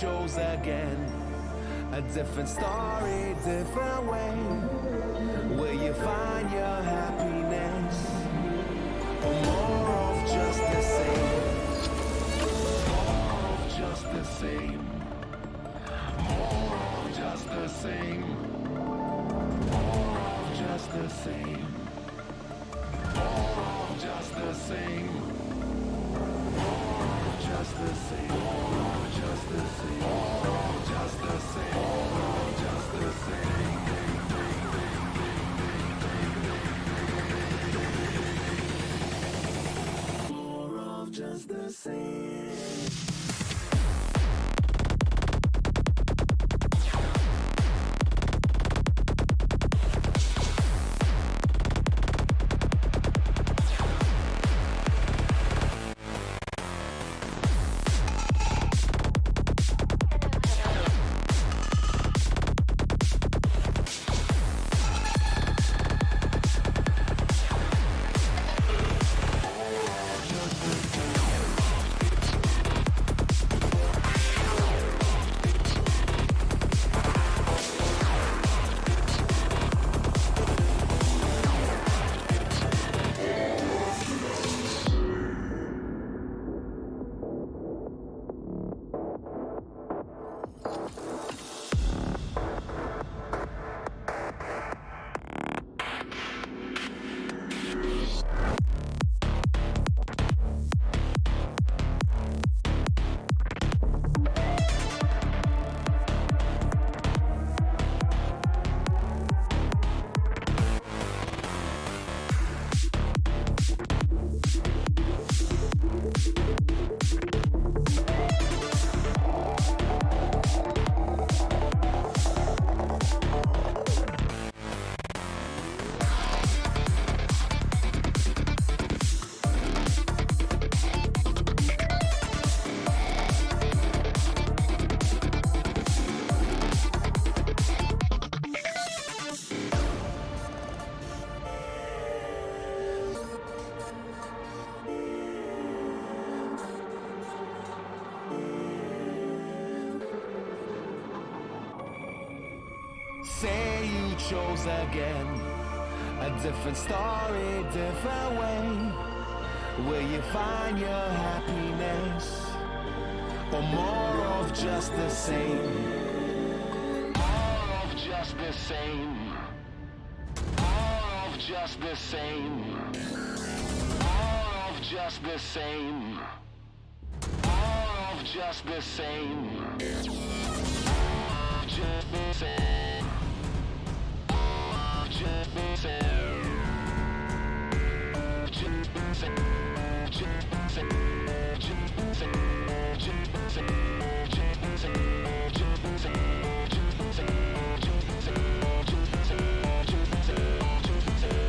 chose again a different story, different way. Will you find your happiness, or more of just the same? More of just the same. More of just the same. More of just the same. More of just the same. More of just the same. More of just the same. More of just the same. More of just the same. More of just the same. Say you chose again a different story, different way. Will you find your happiness, or more of just the same? More of just the same. More of just the same. More of just the same. More of just the same. Just the same. Just the same. Just the same. Just the same. Just the same. Just the same. Just the same. Just the same. Just the same. Just the same. Just the same. Just the same. Just the same.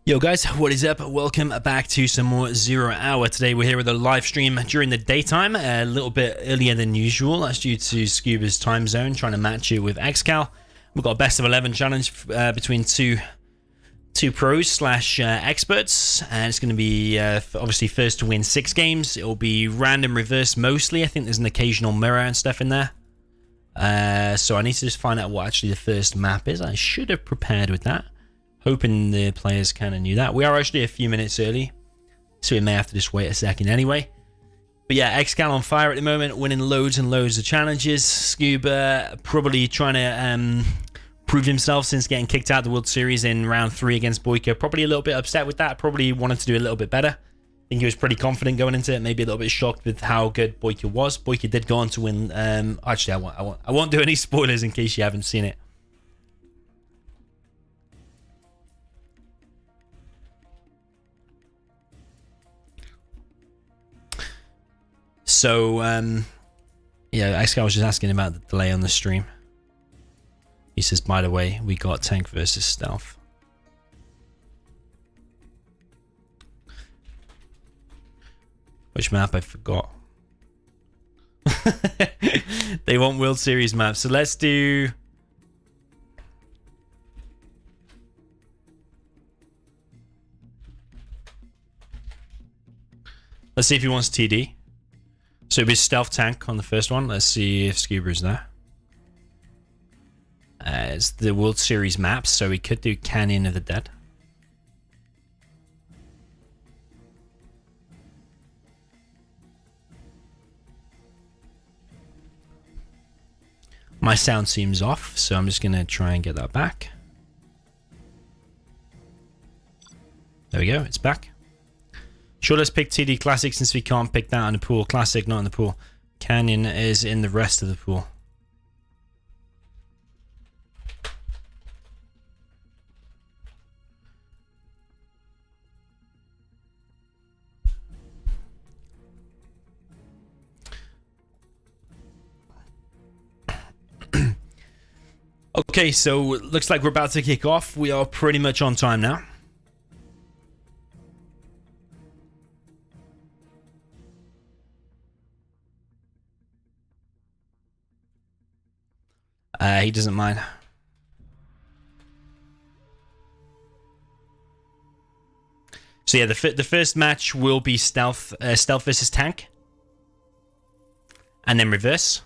Yo guys, what is up? Welcome back to some more Zero Hour. Today we're here with a live stream during the daytime, a little bit earlier than usual. That's due to sCuBa's time zone, trying to match it with ExCaL. We've got a best of 11 challenge between two pros slash experts, and it's going to be obviously first to win 6 games. It will be random reverse mostly. I think there's an occasional mirror and stuff in there. So I need to just find out what actually the first map is. I should have prepared with that. Hoping the players kind of knew that. We are actually a few minutes early, so we may have to just wait a second anyway. But yeah, ExCaL on fire at the moment, winning loads and loads of challenges. sCuBa probably trying to prove himself since getting kicked out of the World Series in round 3 against Boyka. Probably a little bit upset with that. Probably wanted to do a little bit better. I think he was pretty confident going into it. Maybe a little bit shocked with how good Boyka was. Boyka did go on to win. Actually, I won't do any spoilers in case you haven't seen it. So, yeah, ExCaL was just asking about the delay on the stream. He says, by the way, we got tank versus stealth. Which map? I forgot. They want World Series maps. So let's do... Let's see if he wants TD. So it'll be stealth tank on the first one. Let's see if sCuBa is there. It's the World Series maps, so we could do Canyon of the Dead. My sound seems off, so I'm just going to try and get that back. There we go, it's back. Sure, let's pick TD Classic since we can't pick that in the pool. Classic, not in the pool. Canyon is in the rest of the pool. Okay, so looks like we're about to kick off. We are pretty much on time now. He doesn't mind. So yeah, the first match will be stealth versus tank, and then reverse.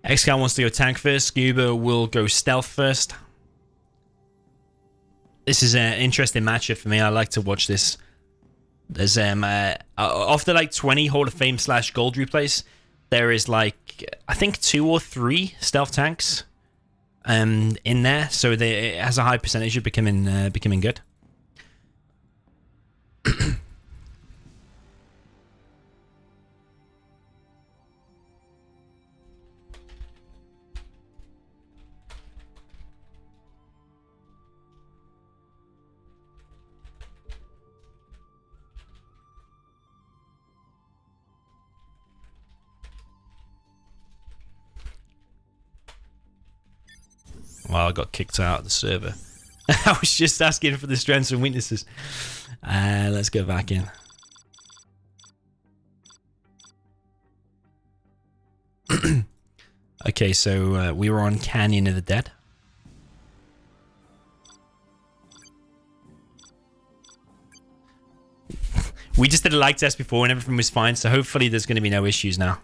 ExCaL wants to go tank first. sCuBa will go stealth first. This is an interesting matchup for me. I like to watch this. There's after like 20 Hall of Fame / gold replays, there is like I think 2 or 3 stealth tanks in there, so it has a high percentage of becoming good. Well, I got kicked out of the server. I was just asking for the strengths and weaknesses. Let's go back in. Okay, so we were on Canyon of the Dead. We just did a lag test before and everything was fine, so hopefully there's going to be no issues now.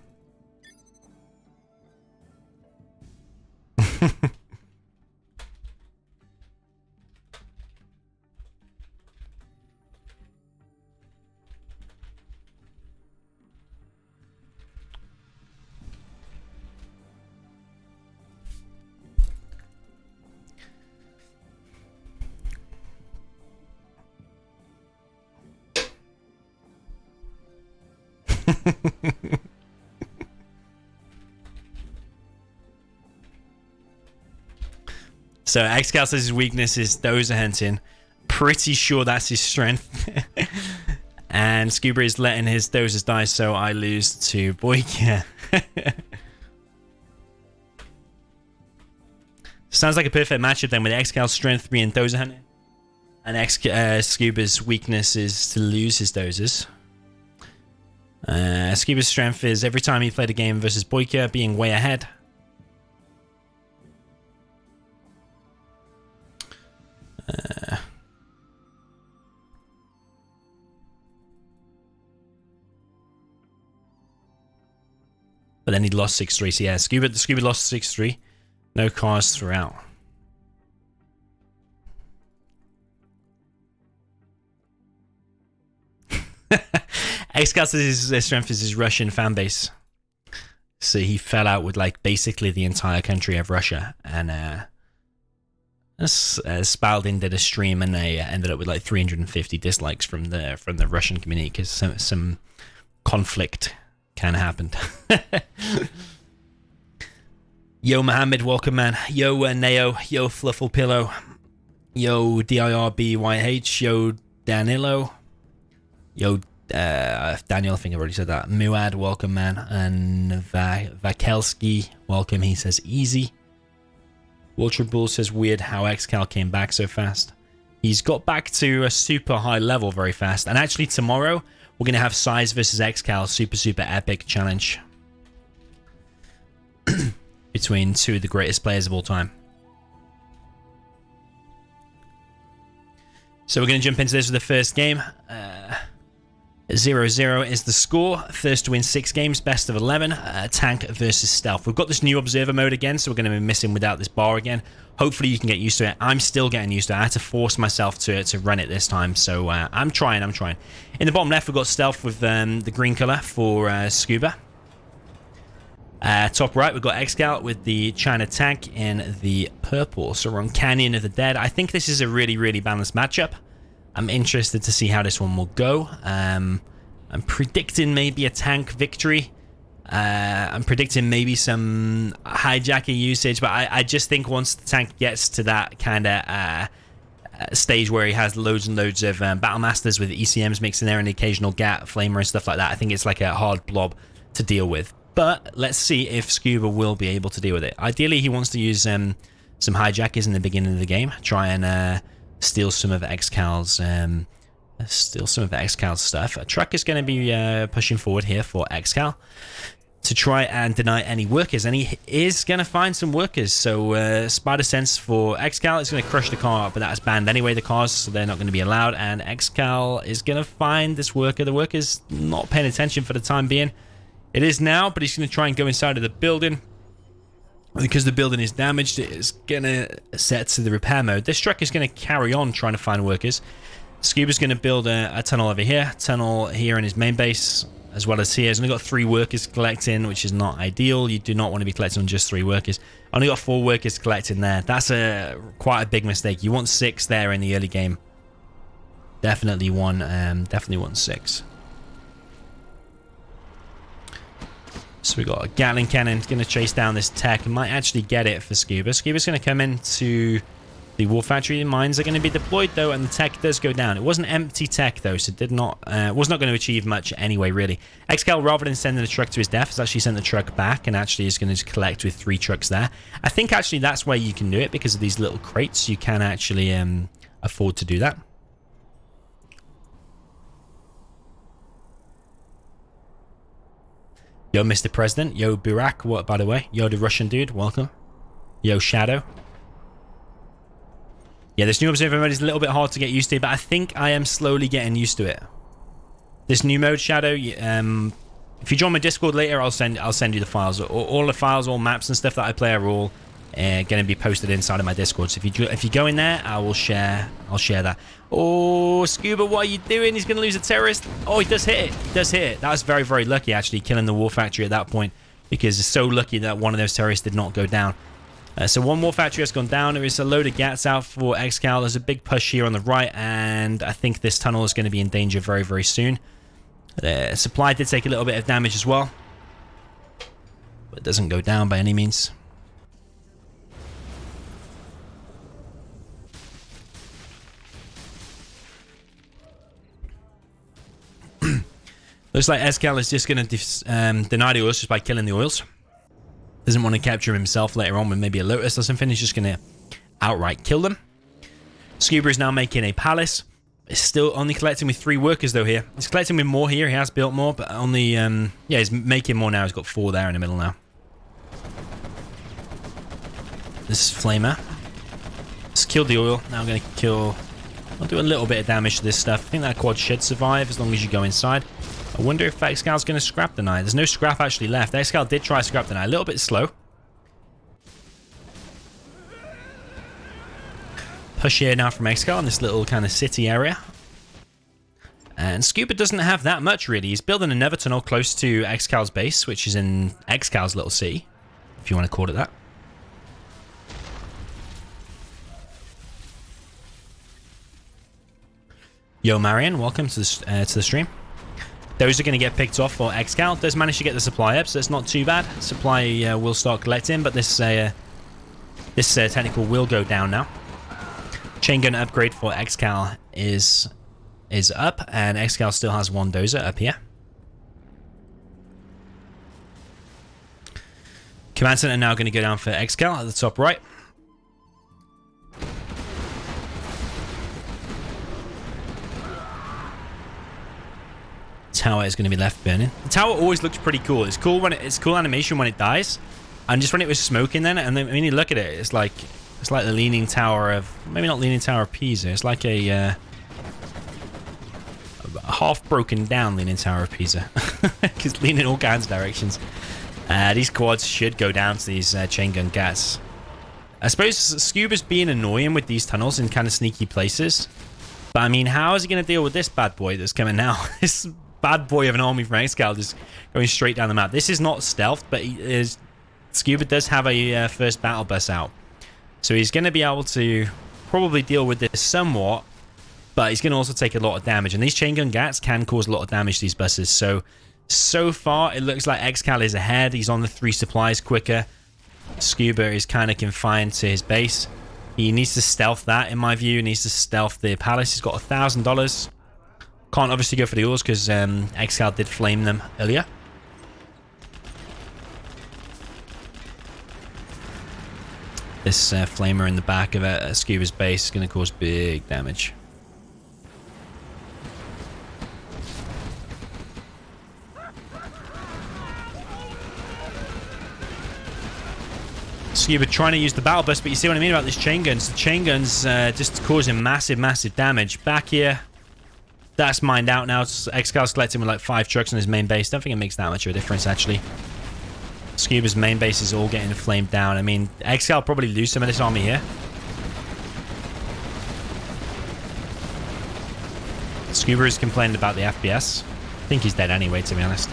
So ExCaL says his weakness is dozer hunting. Pretty sure that's his strength. And sCuBa is letting his dozers die, so I lose to Boyka. Sounds like a perfect matchup then, with ExCal's strength being dozer hunting, and sCuBa's weakness is to lose his dozers. sCuBa's strength is every time he played a game versus Boyka, being way ahead. But then he lost 6-3. So yeah, sCuBa lost 6-3. No cars throughout. ExCaL says his strength is his Russian fan base. So he fell out with like basically the entire country of Russia. And Spalding did a stream and they ended up with like 350 dislikes from the Russian community because some conflict kind of happened. Yo Mohammed, welcome man. Yo Neo, yo Fluffle Pillow, yo DIRBYH, yo Danilo, yo Daniel, I think I've already said that. Muad, welcome man. And Vakelski, welcome. He says easy. Ultra Bull says weird how ExCaL came back so fast. He's got back to a super high level very fast. And actually tomorrow we're going to have Size versus ExCaL super epic challenge between two of the greatest players of all time. So we're going to jump into this with the first game. 0-0 is the score. First to win 6 games, best of 11. Tank versus stealth. We've got this new observer mode again, so we're going to be missing without this bar again. Hopefully you can get used to it. I'm still getting used to it. I had to force myself to run it this time, so I'm trying. In the bottom left, we've got stealth with the green color for sCuBa. Top right, we've got ExCaL with the China tank in the purple. So we're on Canyon of the Dead. I think this is a really balanced matchup. I'm interested to see how this one will go. I'm predicting maybe a tank victory. I'm predicting maybe some hijacker usage, but I just think once the tank gets to that kind of stage where he has loads and loads of battle masters with ECMs mixed in there and the occasional GAT, flamer and stuff like that, I think it's like a hard blob to deal with. But let's see if sCuBa will be able to deal with it. Ideally, he wants to use some hijackers in the beginning of the game, try and steal some of ExCal's stuff. A truck is going to be pushing forward here for ExCaL to try and deny any workers, and he is going to find some workers. So Spider Sense for ExCaL is going to crush the car, but that's banned anyway, the cars, so they're not going to be allowed. And ExCaL is going to find this worker. The worker's not paying attention for the time being. It is now, but he's going to try and go inside of the building. Because the building is damaged, it is going to set to the repair mode. This truck is going to carry on trying to find workers. sCuBa's going to build a tunnel over here, tunnel here in his main base, as well as here. He's only got 3 workers collecting, which is not ideal. You do not want to be collecting on just 3 workers. Only got 4 workers collecting there. That's quite a big mistake. You want 6 there in the early game. Definitely want 6. So we got a Gatling cannon going to chase down this tech and might actually get it for sCuBa. sCuBa's going to come into The war factory mines are going to be deployed though, and the tech does go down. It wasn't empty tech though, so it was not going to achieve much anyway, really. ExCaL, rather than sending the truck to his death, has actually sent the truck back and actually is going to collect with 3 trucks there. I think actually that's where you can do it because of these little crates. You can actually afford to do that. Yo, Mr. President. Yo, Burak. What, by the way? Yo, the Russian dude. Welcome. Yo, Shadow. Yeah, this new observer mode is a little bit hard to get used to, but I think I am slowly getting used to it. This new mode, Shadow, if you join my Discord later, I'll send you the files. All the files, all maps and stuff that I play are all going to be posted inside of my Discord. So if you go in there, I'll share that. Oh, sCuBa, what are you doing? He's going to lose a terrorist. Oh, he does hit it. He does hit it. That was very, very lucky, actually, killing the war factory at that point, because it's so lucky that one of those terrorists did not go down. So one more factory has gone down. There is a load of gats out for ExCaL. There's a big push here on the right, and I think this tunnel is going to be in danger very, very soon. The supply did take a little bit of damage as well, but it doesn't go down by any means. Looks like ExCaL is just going to deny the oils just by killing the oils. Doesn't want to capture himself later on with maybe a Lotus or something. He's just going to outright kill them. sCuBa is now making a palace. It's still only collecting with 3 workers though here. He's collecting with more here. He has built more, but only... yeah, he's making more now. He's got 4 there in the middle now. This is Flamer. Just killed the oil. Now I'm going to kill... I'll do a little bit of damage to this stuff. I think that quad should survive as long as you go inside. I wonder if ExCaL's going to scrap the knight. There's no scrap actually left. ExCaL did try to scrap the knight. A little bit slow. Push here now from ExCaL in this little kind of city area. And sCuBa doesn't have that much really. He's building another tunnel close to ExCaL's base, which is in ExCaL's little city, if you want to call it that. Yo, Marion, welcome to the stream. Those are going to get picked off for ExCaL. Does manage to get the supply up, so it's not too bad. Supply will start collecting, but this technical will go down now. Chain gun upgrade for ExCaL is up, and ExCaL still has 1 dozer up here. Command center now going to go down for ExCaL at the top right. Tower is going to be left burning. The tower always looks pretty cool. It's cool when it's cool animation when it dies, and just when it was smoking then, and then when you look at it, it's like the leaning tower of, maybe not leaning tower of Pisa. It's like a half broken down leaning tower of Pisa, because leaning all kinds of directions. These quads should go down to these chain gun gats. I suppose sCuBa's being annoying with these tunnels in kind of sneaky places, but I mean, how is he going to deal with this bad boy that's coming now? This bad boy of an army from ExCaL just going straight down the map. This is not stealth, but sCuBa does have a first battle bus out, so he's going to be able to probably deal with this somewhat, but he's going to also take a lot of damage, and these chain gun gats can cause a lot of damage to these buses. So far it looks like ExCaL is ahead. He's on the 3 supplies quicker. sCuBa is kind of confined to his base. He needs to stealth that, in my view. He needs to stealth the palace. He's got $1,000. Can't obviously go for the oils because ExCaL did flame them earlier. This flamer in the back of sCuBa's base is going to cause big damage. sCuBa trying to use the battle bus, but you see what I mean about these chain guns. The chain guns just causing massive damage. Back here, that's mined out now. ExCaL's collecting with like 5 trucks on his main base. Don't think it makes that much of a difference, actually. sCuBa's main base is all getting flamed down. I mean, ExCaL probably lose some of this army here. sCuBa is complaining about the FPS. I think he's dead anyway, to be honest.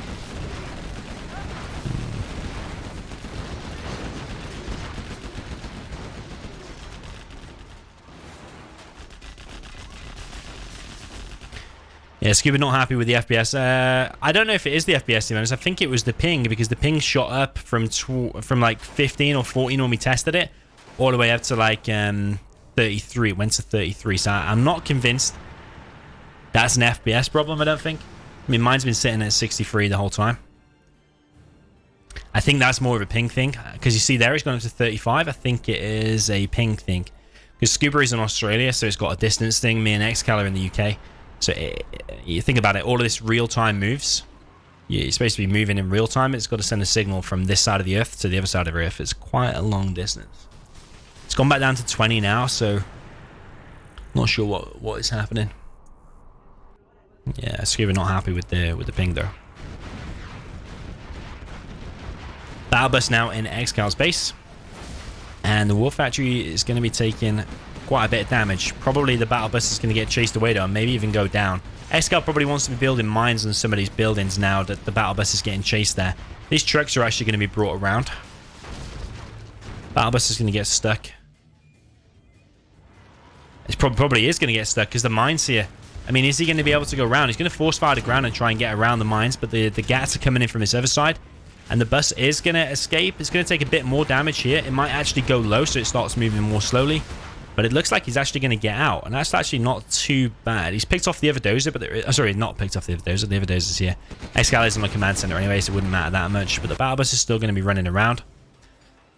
Yeah, sCuBa not happy with the FPS. I don't know if it is the FPS, to be honest. I think it was the ping, because the ping shot up from like 15 or 14 when we tested it, all the way up to like 33. It went to 33. So I'm not convinced that's an FPS problem, I don't think. I mean, mine's been sitting at 63 the whole time. I think that's more of a ping thing. Because you see there, it's gone up to 35. I think it is a ping thing. Because sCuBa is in Australia, so it's got a distance thing. Me and ExCaL are in the UK. So you think about it, all of this real-time moves. You're supposed to be moving in real time. It's got to send a signal from this side of the Earth to the other side of the Earth. It's quite a long distance. It's gone back down to 20 now, so not sure what is happening. Yeah, sCuBa not happy with the ping though. Battle bus now in ExCaL's base, and the war factory is going to be taking quite a bit of damage. Probably the battle bus is going to get chased away though, and maybe even go down. ExCaL probably wants to be building mines on some of these buildings now that the battle bus is getting chased there. These trucks are actually going to be brought around. Battle bus is going to get stuck. It probably is going to get stuck because the mine's here. I mean, is he going to be able to go around? He's going to force fire the ground and try and get around the mines, but the gats are coming in from this other side. And the bus is going to escape. It's going to take a bit more damage here. It might actually go low, so it starts moving more slowly. But it looks like he's actually going to get out. And that's actually not too bad. He's picked off the other dozer, but sorry, not picked off the other dozer. The other dozer's here. ExCaL is on the command center anyway, so it wouldn't matter that much. But the battle bus is still going to be running around.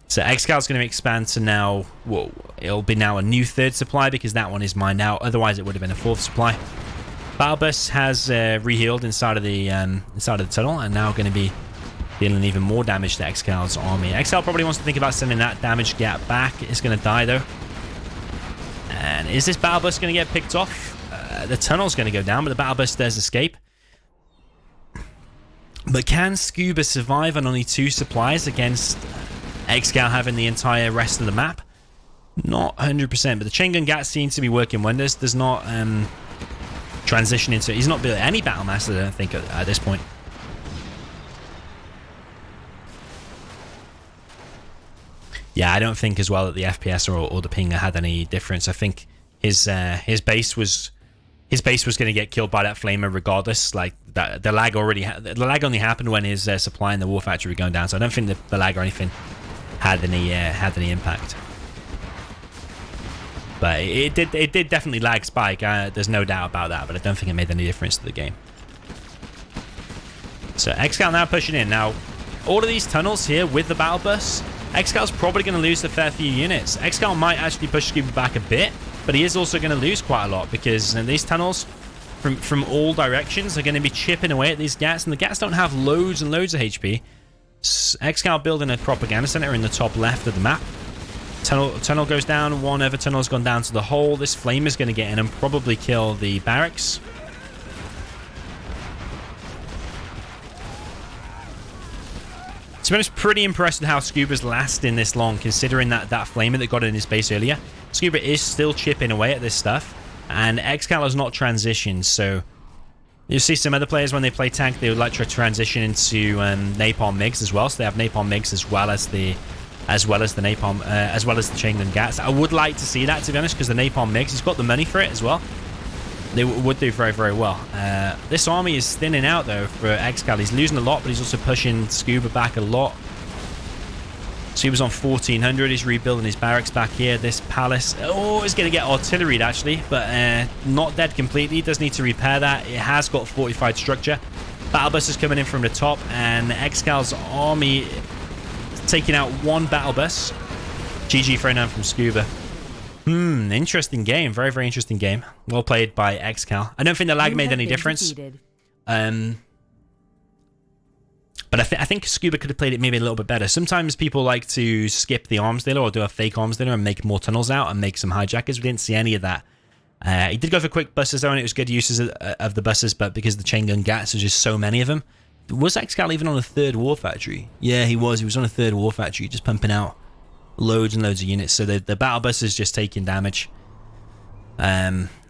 So ExCaL is going to expand to now, well, it'll be now a new third supply because that one is mined out. Otherwise, it would have been a fourth supply. Battle bus has rehealed inside of the tunnel and now going to be dealing even more damage to ExCaL's army. ExCaL probably wants to think about sending that damage gap back. It's going to die though. And is this battle bus going to get picked off? The tunnel's going to go down, but the battle bus does escape. But can sCuBa survive on only 2 supplies against ExCaL having the entire rest of the map? Not 100%, but the chain gun gats seems to be working wonders. Does not transition into... He's not building any battle master, I don't think, at this point. Yeah, I don't think as well that the FPS or the ping had any difference. I think his base was going to get killed by that flamer regardless. Like that, the lag only happened when his supply in the war factory were going down. So I don't think the lag or anything had any impact. But it did definitely lag spike. There's no doubt about that. But I don't think it made any difference to the game. So ExCaL now pushing in. Now all of these tunnels here with the battle bus. ExCal's probably going to lose a fair few units. ExCaL might actually push sCuBa back a bit, but he is also going to lose quite a lot because these tunnels from all directions are going to be chipping away at these gats, and the gats don't have loads and loads of HP. ExCaL building a propaganda center in the top left of the map. Tunnel goes down. One other tunnel's gone down to the hole. This flame is going to get in and probably kill the barracks. To be honest, pretty impressed with how sCuBa's lasting this long, considering that flamer that got in his base earlier. sCuBa is still chipping away at this stuff, and ExCaL has not transitioned, so you'll see some other players when they play tank, they would like to transition into napalm MiGs as well, so they have napalm MiGs as well as the napalm, as well as the chain gun gats. I would like to see that, to be honest, because the napalm MiGs, he's got the money for it as well. They would do very, very well. This army is thinning out, though, for ExCaL. He's losing a lot, but he's also pushing sCuBa back a lot. sCuBa's on 1400. He's rebuilding his barracks back here. This palace... Oh, it's going to get artilleried, actually, but not dead completely. Does need to repair that. It has got fortified structure. Battle bus is coming in from the top, and ExCaL's army taking out one battle bus. GG for now from sCuBa. Interesting game. Very, very interesting game. Well played by ExCaL. I don't think the lag made any difference. But I think sCuBa could have played it maybe a little bit better. Sometimes people like to skip the arms dealer or do a fake arms dealer and make more tunnels out and make some hijackers. We didn't see any of that. He did go for quick buses though, and it was good uses of the buses, but because the chain gun gats, there's just so many of them. Was ExCaL even on a third war factory? Yeah, he was. He was on a third war factory, just pumping out loads and loads of units. So the battle bus is just taking damage.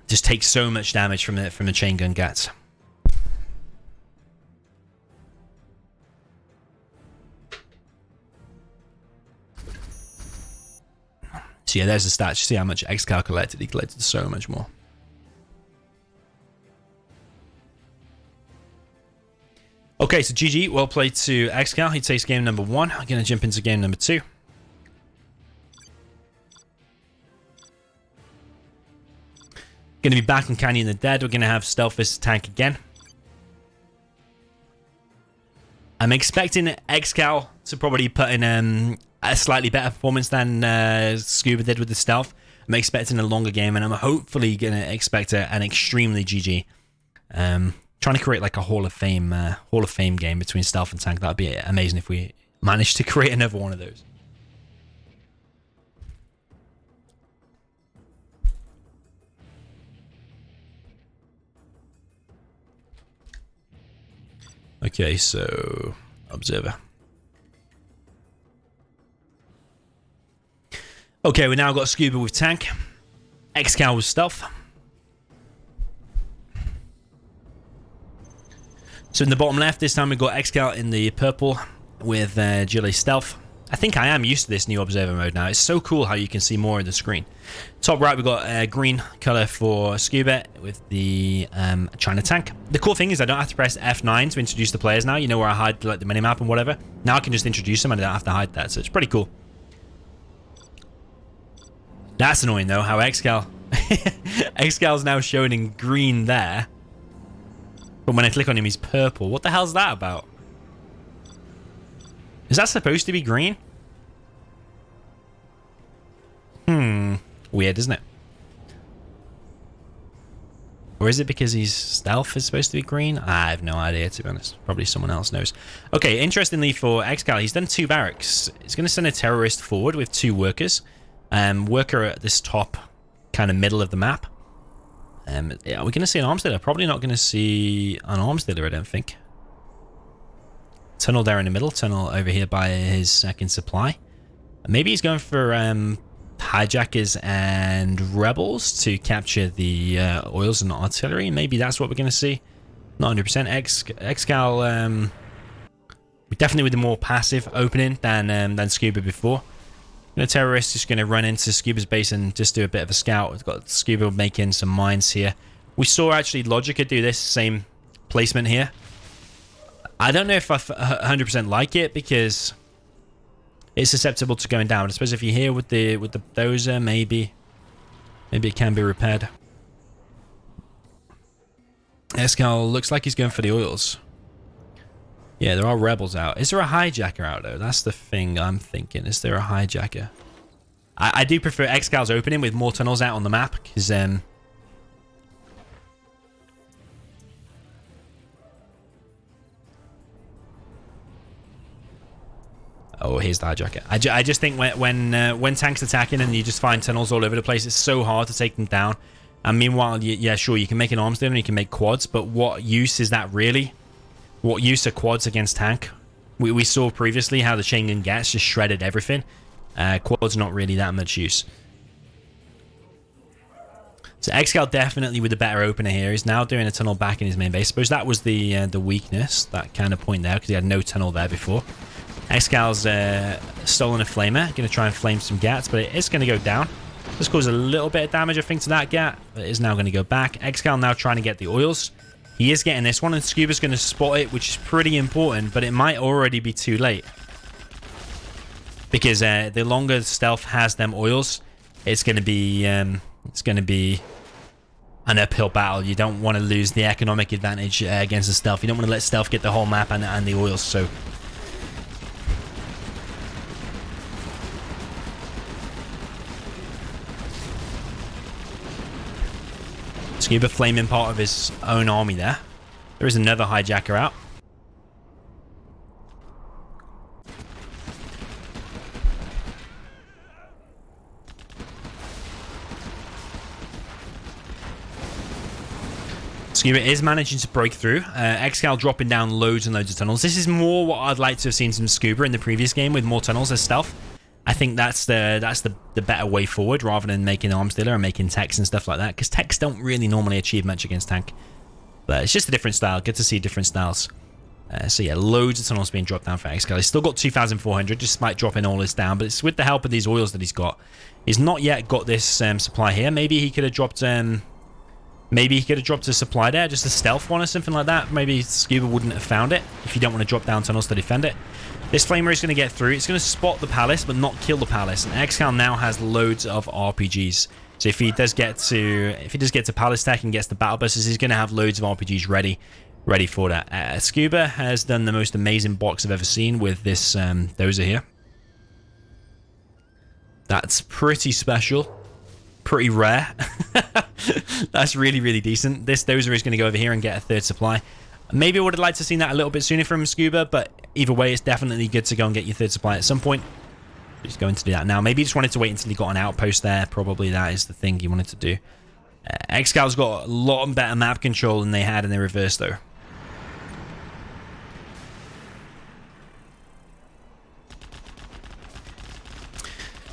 Just takes so much damage from the chain gun gats. So yeah, there's the stats. You see how much ExCaL collected. He collected so much more. Okay, so GG. Well played to ExCaL. He takes game number 1. I'm going to jump into game number 2. Going to be back on Canyon of the Dead. We're going to have stealth versus tank again. I'm expecting ExCaL to probably put in a slightly better performance than sCuBa did with the stealth. I'm expecting a longer game, and I'm hopefully going to expect an extremely GG. Trying to create like a Hall of Fame game between stealth and tank. That would be amazing if we managed to create another one of those. Okay, so observer. Okay, we now got sCuBa with tank, ExCaL with stealth. So in the bottom left, this time we've got ExCaL in the purple with Gilly stealth. I think I am used to this new observer mode now. It's so cool how you can see more of the screen. Top right, we've got green color for sCuBa with the China tank. The cool thing is I don't have to press F9 to introduce the players now. You know where I hide like the minimap and whatever. Now I can just introduce them and I don't have to hide that. So it's pretty cool. That's annoying though, how ExCaL ExCaL's now shown in green there. But when I click on him, he's purple. What the hell's that about? Is that supposed to be green? Weird, isn't it? Or is it because his stealth is supposed to be green? I have no idea, to be honest. Probably someone else knows. Okay, interestingly for ExCaL, he's done 2 barracks. He's going to send a terrorist forward with 2 workers. Worker at this top kind of middle of the map. Yeah, we're going to see an arms dealer. Probably not going to see an arms dealer, I don't think. Tunnel there in the middle. Tunnel over here by his second supply. Maybe he's going for hijackers and rebels to capture the oils and artillery. Maybe that's what we're going to see. Not 100%. ExCaL, definitely with the more passive opening than sCuBa before. The terrorist is going to run into sCuBa's base and just do a bit of a scout. We've got sCuBa making some mines here. We saw actually Logica do this same placement here. I don't know if I 100% like it because it's susceptible to going down. I suppose if you're here with the dozer, maybe it can be repaired. ExCaL looks like he's going for the oils. Yeah, there are rebels out. Is there a hijacker out though? That's the thing I'm thinking. Is there a hijacker? I do prefer ExCaL's opening with more tunnels out on the map because oh, here's the hijacker. I just think when tanks attacking and you just find tunnels all over the place, it's so hard to take them down. And meanwhile, yeah, sure, you can make an arms dealer and you can make quads, but what use is that really? What use are quads against tank? We saw previously how the chain gun gets just shredded everything. Quads not really that much use. So ExCaL definitely with a better opener here. He's now doing a tunnel back in his main base. I suppose that was the weakness, that kind of point there, because he had no tunnel there before. ExCaL's stolen a flamer. Going to try and flame some gats, but it is going to go down. This caused a little bit of damage, I think, to that gat, but it is now going to go back. ExCaL now trying to get the oils. He is getting this one, and sCuBa's going to spot it, which is pretty important, but it might already be too late. Because the longer stealth has them oils, it's going to be an uphill battle. You don't want to lose the economic advantage against the stealth. You don't want to let stealth get the whole map and the oils, so... sCuBa flaming part of his own army there. There is another hijacker out. sCuBa is managing to break through. ExCaL dropping down loads and loads of tunnels. This is more what I'd like to have seen from sCuBa in the previous game with more tunnels as stealth. I think that's the better way forward rather than making arms dealer and making techs and stuff like that, because techs don't really normally achieve much against tank. But it's just a different style. Good to see different styles. So yeah, loads of tunnels being dropped down for ExCaL. He's still got 2,400, despite dropping all this down, but it's with the help of these oils that he's got. He's not yet got this supply here. Maybe he could have dropped a supply there, just a stealth one or something like that. Maybe sCuBa wouldn't have found it if you don't want to drop down tunnels to defend it. This flamer is going to get through. It's going to spot the palace, but not kill the palace. And ExCaL now has loads of RPGs. So if he does get to Palace Tech and gets the battle buses, he's going to have loads of RPGs ready for that. sCuBa has done the most amazing box I've ever seen with this dozer here. That's pretty special. Pretty rare. That's really, really decent. This dozer is going to go over here and get a third supply. Maybe I would have liked to have seen that a little bit sooner from sCuBa, but either way, it's definitely good to go and get your third supply at some point. He's going to do that now. Maybe he just wanted to wait until he got an outpost there. Probably that is the thing he wanted to do. ExCaL's got a lot better map control than they had in the reverse, though.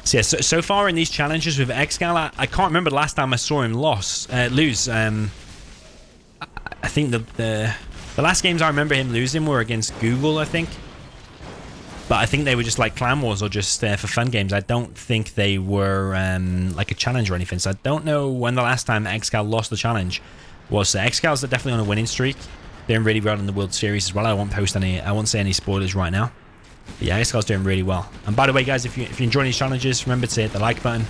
So, yeah, so far in these challenges with ExCaL, I can't remember the last time I saw him lose. I think the last games I remember him losing were against Google, I think. But I think they were just like clan wars or just for fun games. I don't think they were like a challenge or anything. So I don't know when the last time ExCaL lost the challenge was. ExCal's definitely on a winning streak. Doing really well in the World Series as well. I won't say any spoilers right now. But yeah, ExCaL's doing really well. And by the way, guys, if you enjoy these challenges, remember to hit the like button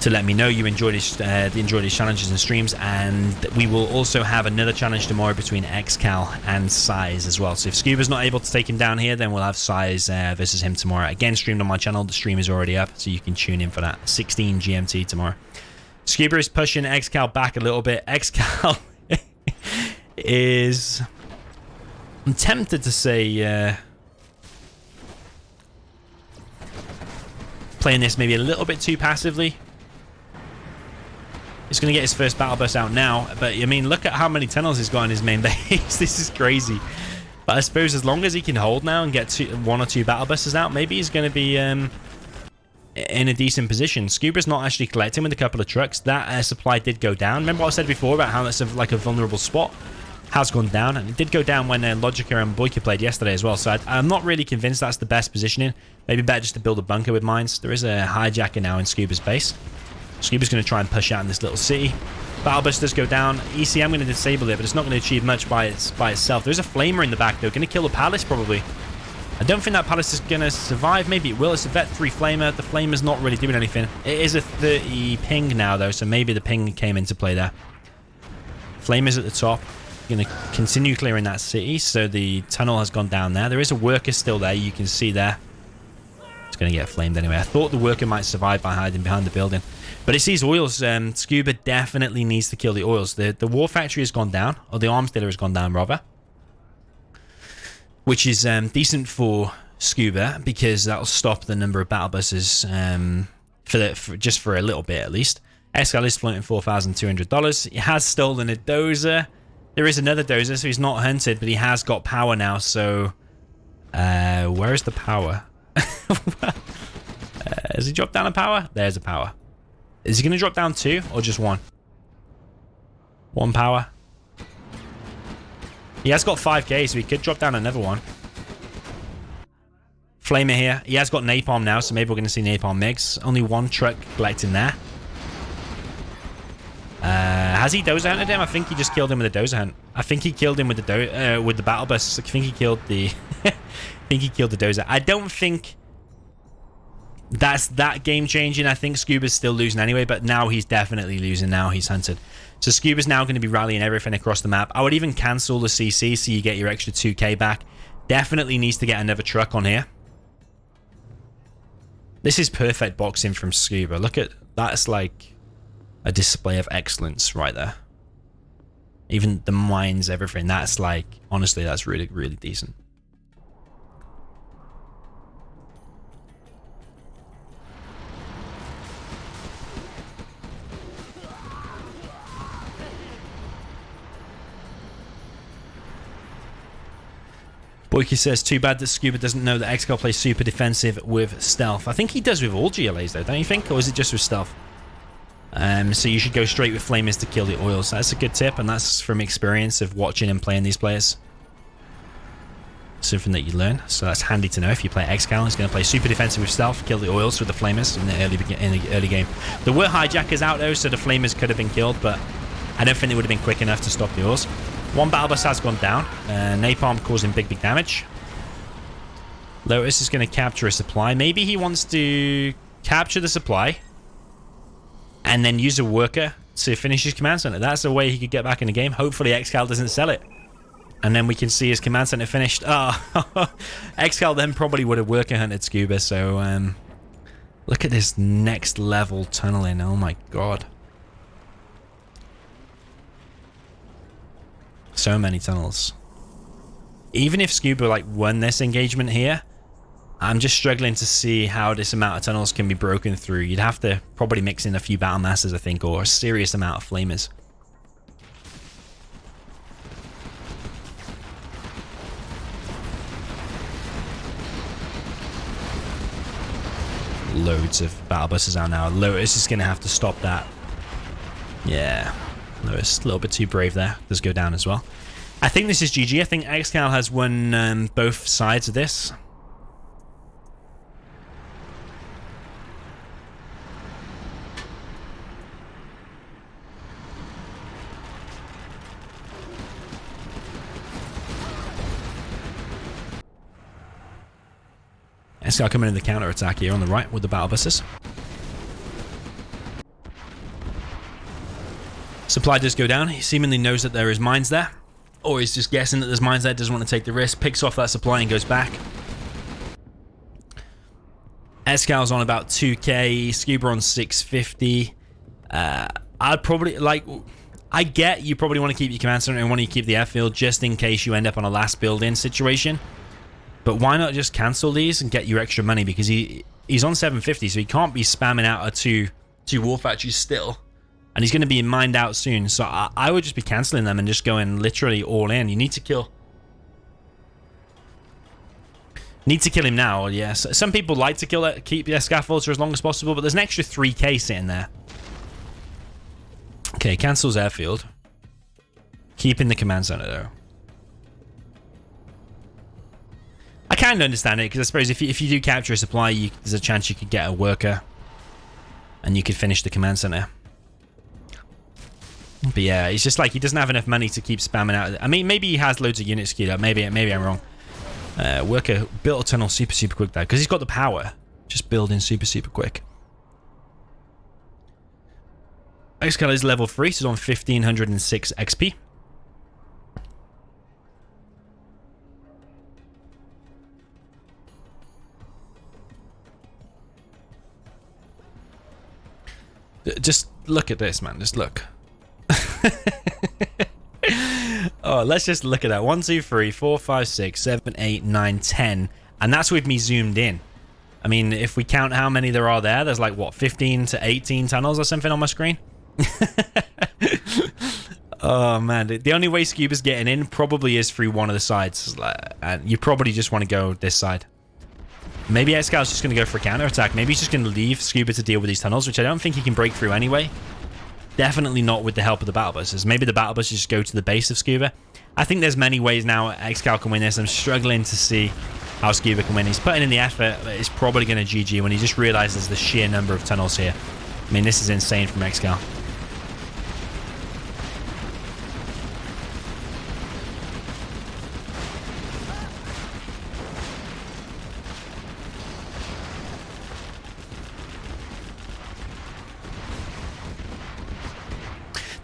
to let me know you enjoy these challenges and streams. And we will also have another challenge tomorrow between ExCaL and Size as well. So if sCuBa's not able to take him down here, then we'll have Size versus him tomorrow. Again, streamed on my channel. The stream is already up, so you can tune in for that. 16 GMT tomorrow. sCuBa is pushing ExCaL back a little bit. ExCaL is... I'm tempted to say... playing this maybe a little bit too passively. He's going to get his first battle bus out now, but I mean, look at how many tunnels he's got in his main base. This is crazy. But I suppose as long as he can hold now and get one or two battle buses out, maybe he's going to be in a decent position. sCuBa's not actually collecting with a couple of trucks. That supply did go down. Remember what I said before about how that's like a vulnerable spot? Has gone down, and it did go down when Logica and Boyka played yesterday as well. So I'm not really convinced that's the best positioning. Maybe better just to build a bunker with mines. There is a hijacker now in sCuBa's base. sCuBa's going to try and push out in this little city. Battle bus does go down. EC, I'm going to disable it, but it's not going to achieve much by itself. There's a flamer in the back, though. Going to kill the palace, probably. I don't think that palace is going to survive. Maybe it will. It's a Vet 3 flamer. The flamer's not really doing anything. It is a 30 ping now, though, so maybe the ping came into play there. Flamer's at the top. Going to continue clearing that city, so the tunnel has gone down there. There is a worker still there, you can see there. It's going to get flamed anyway. I thought the worker might survive by hiding behind the building, but it's these oils. sCuBa definitely needs to kill the oils. The war factory has gone down, or the arms dealer has gone down rather, which is decent for sCuBa because that'll stop the number of battle buses just for a little bit at least. ExCaL is floating $4,200. He has stolen a dozer. There is another dozer, so he's not hunted, but he has got power now, so... where is the power? Has he dropped down a power? There's a power. Is he going to drop down two, or just one? One power. He has got 5k, so he could drop down another one. Flamer here. He has got napalm now, so maybe we're going to see napalm MiGs. Only one truck collecting there. Has he dozer hunted him? I think he just killed him with a dozer hunt. I think he killed him with the battle bus. I think he killed the I think he killed the dozer. I don't think that's that game changing. I think sCuBa's still losing anyway, but now he's definitely losing. Now he's hunted. So sCuBa's now going to be rallying everything across the map. I would even cancel the CC so you get your extra 2k back. Definitely needs to get another truck on here. This is perfect boxing from sCuBa. Look at that's like a display of excellence right there. Even the mines, everything. That's like, honestly, that's really, really decent. Boyki says, too bad that sCuBa doesn't know that ExCaL plays super defensive with stealth. I think he does with all GLAs though, don't you think? Or is it just with stealth? So you should go straight with flamers to kill the oils. That's a good tip, and that's from experience of watching and playing these players. Something that you learn, so that's handy to know. If you play ExCaL, he's going to play super defensive with stealth, kill the oils with the flamers in the early game. There were hijackers out though, so the flamers could have been killed, but I don't think they would have been quick enough to stop the oils. One battle bus has gone down. Napalm causing big damage. Lotus is going to capture a supply. Maybe he wants to capture the supply. and then use a worker to finish his command center. That's the way he could get back in the game. Hopefully ExCaL doesn't sell it. And then we can see his command center finished. ExCaL then probably would have worker hunted sCuBa. So look at this next level tunneling. Oh my god. So many tunnels. Even if sCuBa like won this engagement here, I'm just struggling to see how this amount of tunnels can be broken through. You'd have to probably mix in a few battle masters, I think, or a serious amount of flamers. Loads of battle busters out now. Lotus is going to have to stop that. Yeah, Lotus, a little bit too brave there. Does go down as well. I think this is GG. I think ExCaL has won both sides of this. ExCaL coming in the counter attack here on the right with the battle busters. Supply does go down. He seemingly knows that there is mines there, or he's just guessing that there's mines there, doesn't want to take the risk, picks off that supply and goes back. ExCal's on about 2k, sCuBa on 650. I'd probably, like, I get you probably want to keep your command center and want to keep the airfield just in case you end up on a last build-in situation. But why not just cancel these and get your extra money? Because he's on 750, so he can't be spamming out a two war factories still. And he's going to be mined out soon. So I would just be cancelling them and just going literally all in. You need to kill. Need to kill him now, yes. Some people like to keep their scaffolds for as long as possible, but there's an extra 3k sitting there. Okay, cancels airfield. Keeping the command center, though. I kind of understand it, because I suppose if you do capture a supply, there's a chance you could get a worker. And you could finish the command center. But yeah, it's just like he doesn't have enough money to keep spamming out. I mean, maybe he has loads of units queued up. Maybe I'm wrong. Worker built a tunnel super quick there, because he's got the power. Just building super quick. ExCaL is level 3, so he's on 1506 XP. Just look at this, man. Just look. Oh, let's just look at that. 1, 2, 3, 4, 5, 6, 7, 8, 9, 10. And that's with me zoomed in. I mean, if we count how many there are there, there's like, what, 15 to 18 tunnels or something on my screen? Oh, man. The only way sCuBa's getting in probably is through one of the sides. And you probably just want to go this side. Maybe ExCal's just going to go for a counter attack. Maybe he's just going to leave sCuBa to deal with these tunnels, which I don't think he can break through anyway. Definitely not with the help of the battle busters. Maybe the battle busters just go to the base of sCuBa. I think there's many ways now ExCaL can win this. I'm struggling to see how sCuBa can win. He's putting in the effort, but it's probably going to GG when he just realizes the sheer number of tunnels here. I mean, this is insane from ExCaL.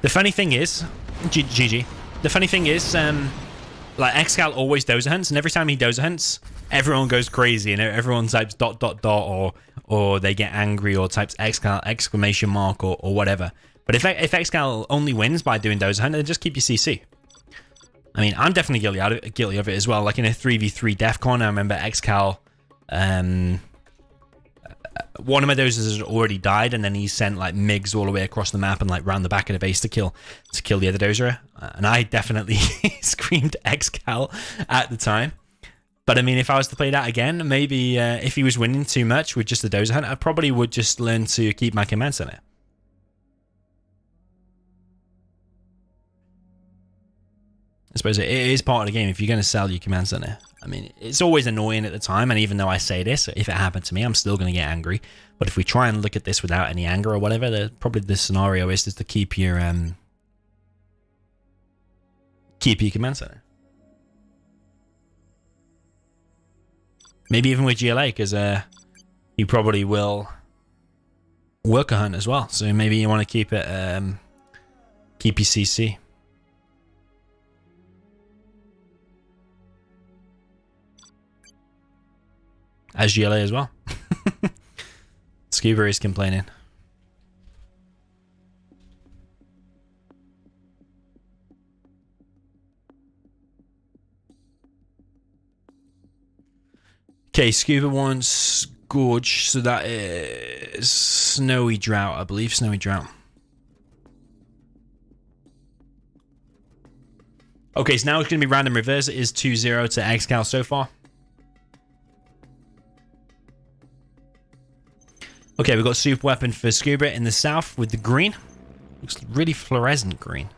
The funny thing is, GG. The funny thing is, like ExCaL always dozer hunts, and every time he dozer hunts, everyone goes crazy, and everyone types ... or they get angry, or types ExCaL exclamation mark or whatever. But if ExCaL only wins by doing dozer hunt, then just keep your CC. I mean, I'm definitely guilty of it as well. Like in a 3v3 DEFCON, I remember ExCaL. One of my dozers has already died, and then he sent like MiGs all the way across the map and like round the back of the base to kill the other dozer. And I definitely screamed ExCaL at the time. But I mean, if I was to play that again, maybe if he was winning too much with just the dozer hunt, I probably would just learn to keep my command center. I suppose it is part of the game if you're going to sell your command center. I mean, it's always annoying at the time, and even though I say this, if it happened to me, I'm still going to get angry. But if we try and look at this without any anger or whatever, probably the scenario is just to keep your command center. Maybe even with GLA, because he probably will worker hunt as well. So maybe you want to keep it keep your CC. As GLA as well. sCuBa is complaining. Okay, sCuBa wants Gorge, so that is Snowy Drought, I believe. Snowy Drought. Okay, so now it's going to be random reverse. It is 2-0 to ExCaL so far. Okay, we've got super weapon for sCuBa in the south with the green. Looks really fluorescent green.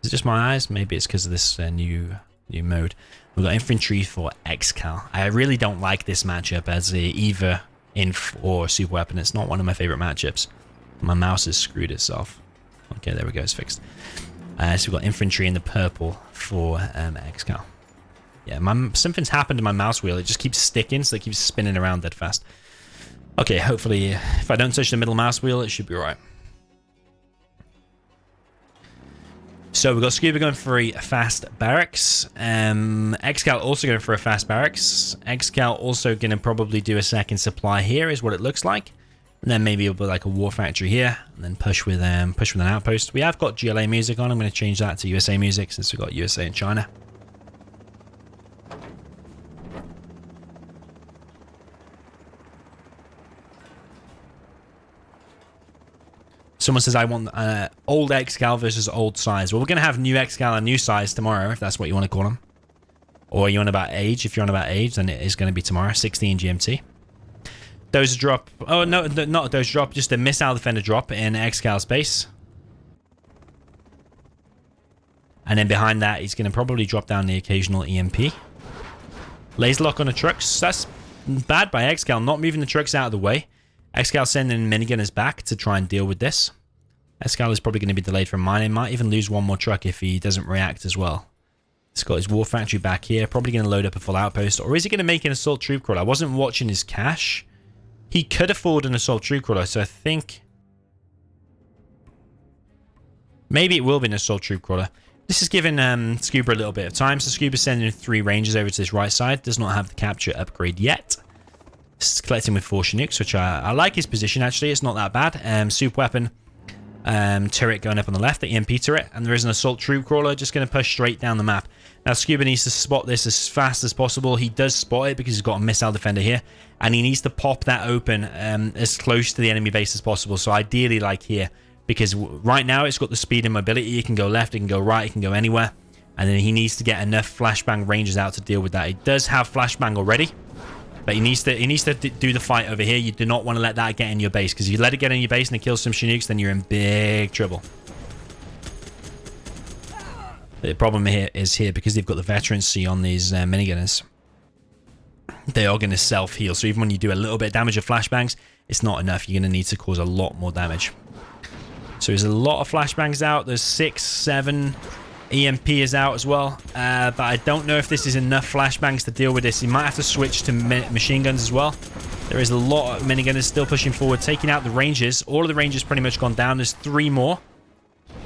Is it just my eyes? Maybe it's because of this new mode. We've got infantry for ExCaL. I really don't like this matchup as either inf or super weapon. It's not one of my favorite matchups. My mouse has screwed itself. Okay, there we go. It's fixed. So we've got infantry in the purple for ExCaL. Yeah, something's happened to my mouse wheel. It just keeps sticking, so it keeps spinning around dead fast. Okay, hopefully, if I don't touch the middle mouse wheel, it should be alright. So we've got sCuBa going for a fast barracks. ExCaL also going for a fast barracks. ExCaL also going to probably do a second supply here, is what it looks like. And then maybe it'll be like a war factory here, and then push with an outpost. We have got GLA music on. I'm going to change that to USA music since we've got USA and China. Someone says, I want old ExCaL versus old size. Well, we're going to have new ExCaL and new size tomorrow, if that's what you want to call them. Or you're on about age. If you're on about age, then it is going to be tomorrow, 16 GMT. Dozer drop. Oh, no, not a dozer drop. Just a missile defender drop in ExCaL's base. And then behind that, he's going to probably drop down the occasional EMP. Laser lock on the trucks. That's bad by ExCaL, not moving the trucks out of the way. ExCaL sending minigunners back to try and deal with this. ExCaL is probably going to be delayed from mining. Might even lose one more truck if he doesn't react as well. He's got his war factory back here. Probably going to load up a full outpost. Or is he going to make an assault troop crawler? I wasn't watching his cache. He could afford an assault troop crawler, so I think maybe it will be an assault troop crawler. This is giving sCuBa a little bit of time. So sCuBa's sending 3 rangers over to this right side. Does not have the capture upgrade yet. It's collecting with 4 Chinooks, which I like his position, actually. It's not that bad. Super weapon turret going up on the left, the EMP turret. And there is an assault troop crawler just going to push straight down the map. Now, sCuBa needs to spot this as fast as possible. He does spot it because he's got a missile defender here. And he needs to pop that open as close to the enemy base as possible. So ideally, like here. Because right now, it's got the speed and mobility. It can go left, it can go right, it can go anywhere. And then he needs to get enough flashbang rangers out to deal with that. He does have flashbang already. But he needs to do the fight over here. You do not want to let that get in your base. Because if you let it get in your base and it kills some Chinooks, then you're in big trouble. The problem here is because they've got the veterancy on these minigunners. They are going to self-heal. So even when you do a little bit of damage of flashbangs, it's not enough. You're going to need to cause a lot more damage. So there's a lot of flashbangs out. There's 6, 7... EMP is out as well, but I don't know if this is enough flashbangs to deal with this. He might have to switch to machine guns as well. There is a lot of minigunners still pushing forward, taking out the rangers. All of the rangers pretty much gone down. There's 3 more.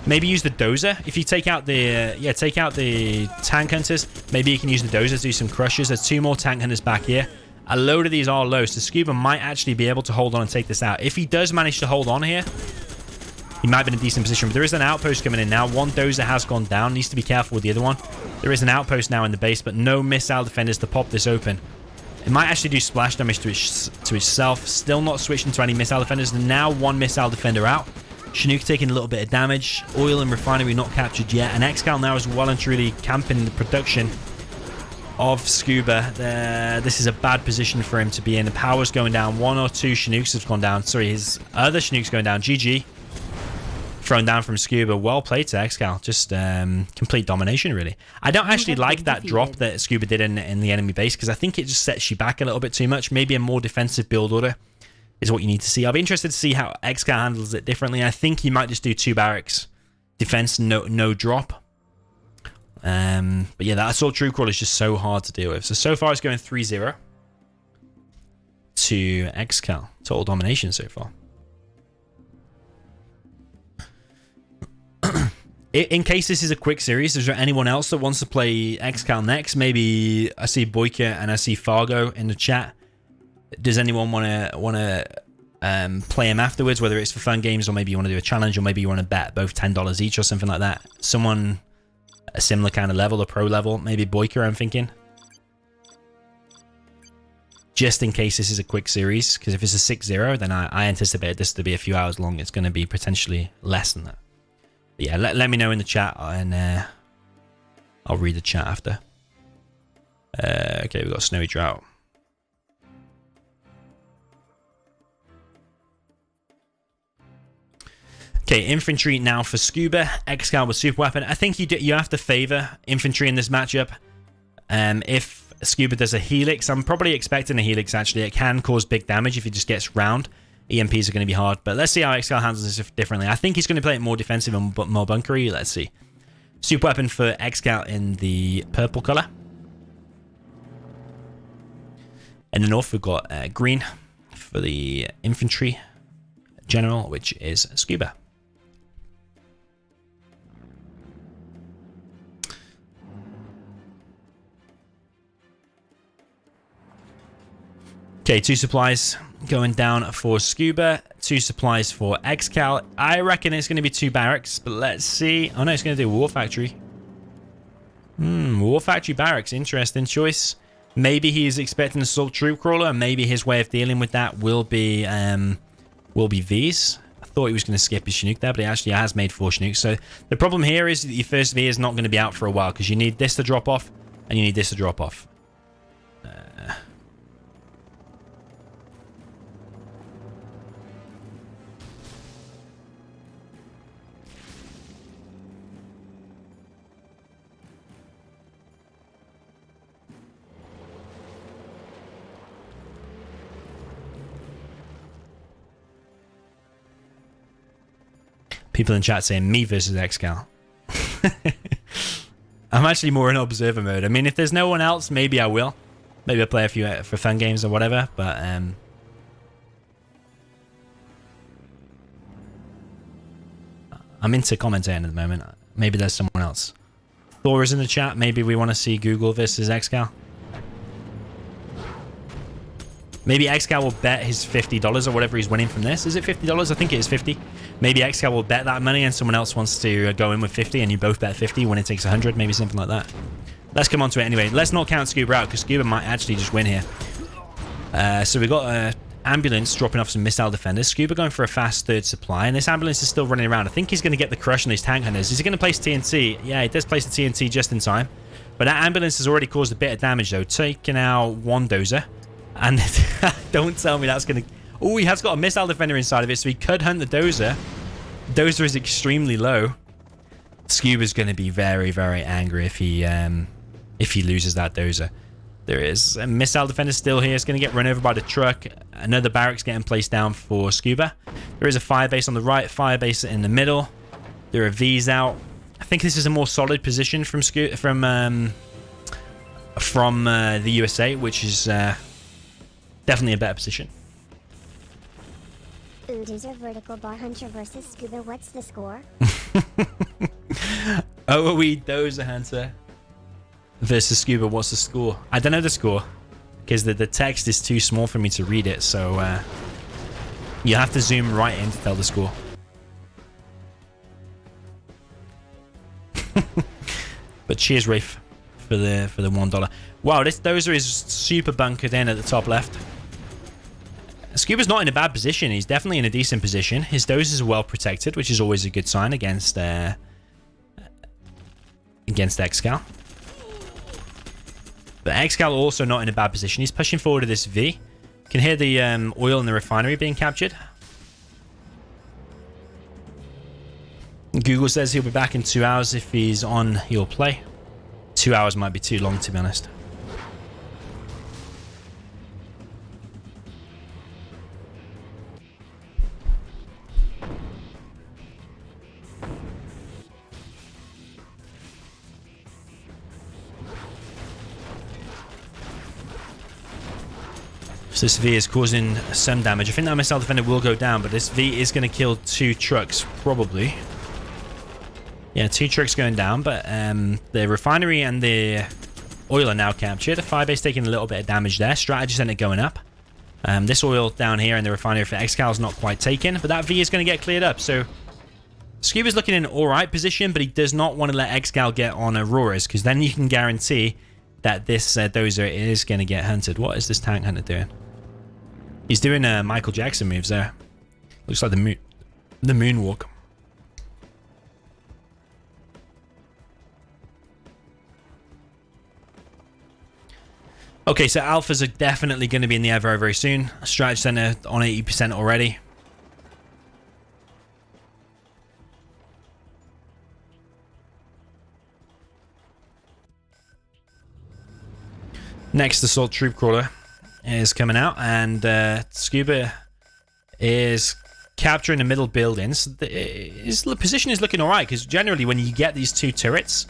Maybe use the dozer. If you take out the tank hunters, maybe you can use the dozer to do some crushes. There's 2 more tank hunters back here. A load of these are low, so sCuBa might actually be able to hold on and take this out. If he does manage to hold on here, he might be in a decent position, but there is an outpost coming in now. One dozer has gone down. Needs to be careful with the other one. There is an outpost now in the base, but no missile defenders to pop this open. It might actually do splash damage to itself. Still not switching to any missile defenders. Now 1 missile defender out. Chinook taking a little bit of damage. Oil and refinery not captured yet. And ExCaL now is well and truly camping the production of sCuBa. This is a bad position for him to be in. The power's going down. 1 or 2 Chinooks have gone down. Sorry, his other Chinook's going down. GG. Thrown down from sCuBa. Well played to ExCaL. Just complete domination, really. I don't actually like that drop that sCuBa did in the enemy base, because I think it just sets you back a little bit too much. Maybe a more defensive build order is what you need to see. I'll be interested to see how ExCaL handles it differently. I think he might just do 2 barracks defense, no drop. But yeah, that assault troop crawl is just so hard to deal with. So far it's going 3-0 to ExCaL. Total domination so far. In case this is a quick series, is there anyone else that wants to play ExCaL next? Maybe I see Boyka and I see Fargo in the chat. Does anyone want to play him afterwards, whether it's for fun games or maybe you want to do a challenge or maybe you want to bet both $10 each or something like that? Someone a similar kind of level, a pro level, maybe Boyka, I'm thinking. Just in case this is a quick series, because if it's a 6-0, then I anticipate this to be a few hours long. It's going to be potentially less than that. But yeah, let me know in the chat and I'll read the chat after. Okay, we've got Snowy Drought. Okay, infantry now for sCuBa. ExCaL with super weapon. I think you have to favor infantry in this matchup. If sCuBa does a helix, I'm probably expecting a helix actually. It can cause big damage if he just gets round. EMPs are going to be hard, but let's see how ExCaL handles this differently. I think he's going to play it more defensive and more bunkery. Let's see. Super weapon for ExCaL in the purple color. In the north, we've got green for the infantry general, which is sCuBa. Okay, 2 supplies going down for sCuBa, 2 supplies for ExCaL. I reckon it's going to be 2 barracks, but let's see. Oh no, it's going to do War Factory. War Factory barracks, interesting choice. Maybe he's expecting Assault Troop Crawler, and maybe his way of dealing with that will be Vs. I thought he was going to skip his Chinook there, but he actually has made 4 Chinooks. So the problem here is that your first V is not going to be out for a while, because you need this to drop off, and you need this to drop off. People in chat saying me versus ExCaL. I'm actually more in observer mode. I mean, if there's no one else, maybe I will. Maybe I'll play a few for fun games or whatever, but I'm into commentating at the moment. Maybe there's someone else. Thor is in the chat. Maybe we want to see Google versus ExCaL. Maybe ExCaL will bet his $50 or whatever he's winning from this. Is it $50? I think it is 50. Maybe ExCaL will bet that money and someone else wants to go in with 50 and you both bet 50 when it takes 100. Maybe something like that. Let's come on to it anyway. Let's not count sCuBa out because sCuBa might actually just win here. So we've got an ambulance dropping off some missile defenders. sCuBa going for a fast 3rd supply. And this ambulance is still running around. I think he's going to get the crush on these tank hunters. Is he going to place TNT? Yeah, he does place the TNT just in time. But that ambulance has already caused a bit of damage though. Taking out 1 dozer. And don't tell me that's going to... Oh, he has got a missile defender inside of it, so he could hunt the dozer. Dozer is extremely low. sCuBa's going to be very, very angry if he loses that dozer. There is a missile defender still here. It's going to get run over by the truck. Another barracks getting placed down for sCuBa. There is a firebase on the right, firebase in the middle. There are Vs out. I think this is a more solid position from the USA, which is... definitely a better position. Dozer vertical bar hunter versus sCuBa. What's the score? OOE Dozer Hunter versus sCuBa. What's the score? I don't know the score because the text is too small for me to read it. So you have to zoom right in to tell the score. But cheers, Rafe, for the $1. Wow, this Dozer is super bunkered in at the top left. sCuBa's not in a bad position. He's definitely in a decent position. His dozers are well protected, which is always a good sign against ExCaL. But ExCaL also not in a bad position. He's pushing forward to this V. You can hear the oil in the refinery being captured. Google says he'll be back in 2 hours. If he's on, he'll play. 2 hours might be too long, to be honest. So this V is causing some damage. I think that missile defender will go down, but this V is going to kill 2 trucks, probably. Yeah, 2 tricks going down, but the refinery and the oil are now captured. The Firebase taking a little bit of damage there. Strategy center going up. This oil down here in the refinery for ExCaL is not quite taken, but that V is going to get cleared up. So sCuBa's looking in an alright position, but he does not want to let ExCaL get on Auroras, because then you can guarantee that this dozer is going to get hunted. What is this tank hunter doing? He's doing Michael Jackson moves there. Looks like the moonwalk. Okay, so alphas are definitely going to be in the air very, very soon. Strategy center on 80% already. Next, Assault Troop Crawler is coming out, and sCuBa is capturing the middle buildings. His position is looking alright, because generally when you get these 2 turrets,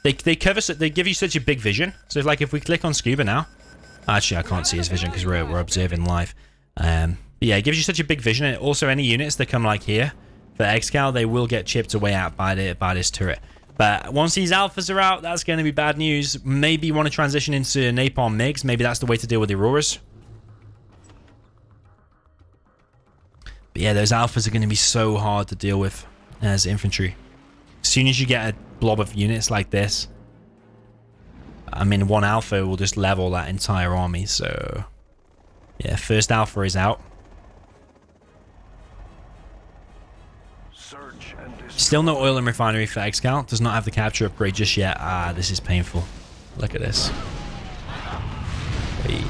they give you such a big vision. So if we click on sCuBa now, actually I can't see his vision because we're observing live. But yeah, it gives you such a big vision, and also any units that come like here for ExCaL, they will get chipped away out by this turret. But once these alphas are out, that's going to be bad news. Maybe you want to transition into Napalm MiGs. Maybe that's the way to deal with the Auroras. But yeah, those alphas are going to be so hard to deal with as infantry. As soon as you get a blob of units like this, I mean, 1 alpha will just level that entire army. So yeah, first alpha is out. Still no oil and refinery for ExCaL. Does not have the capture upgrade just yet. Ah, this is painful. Look at this. Hey.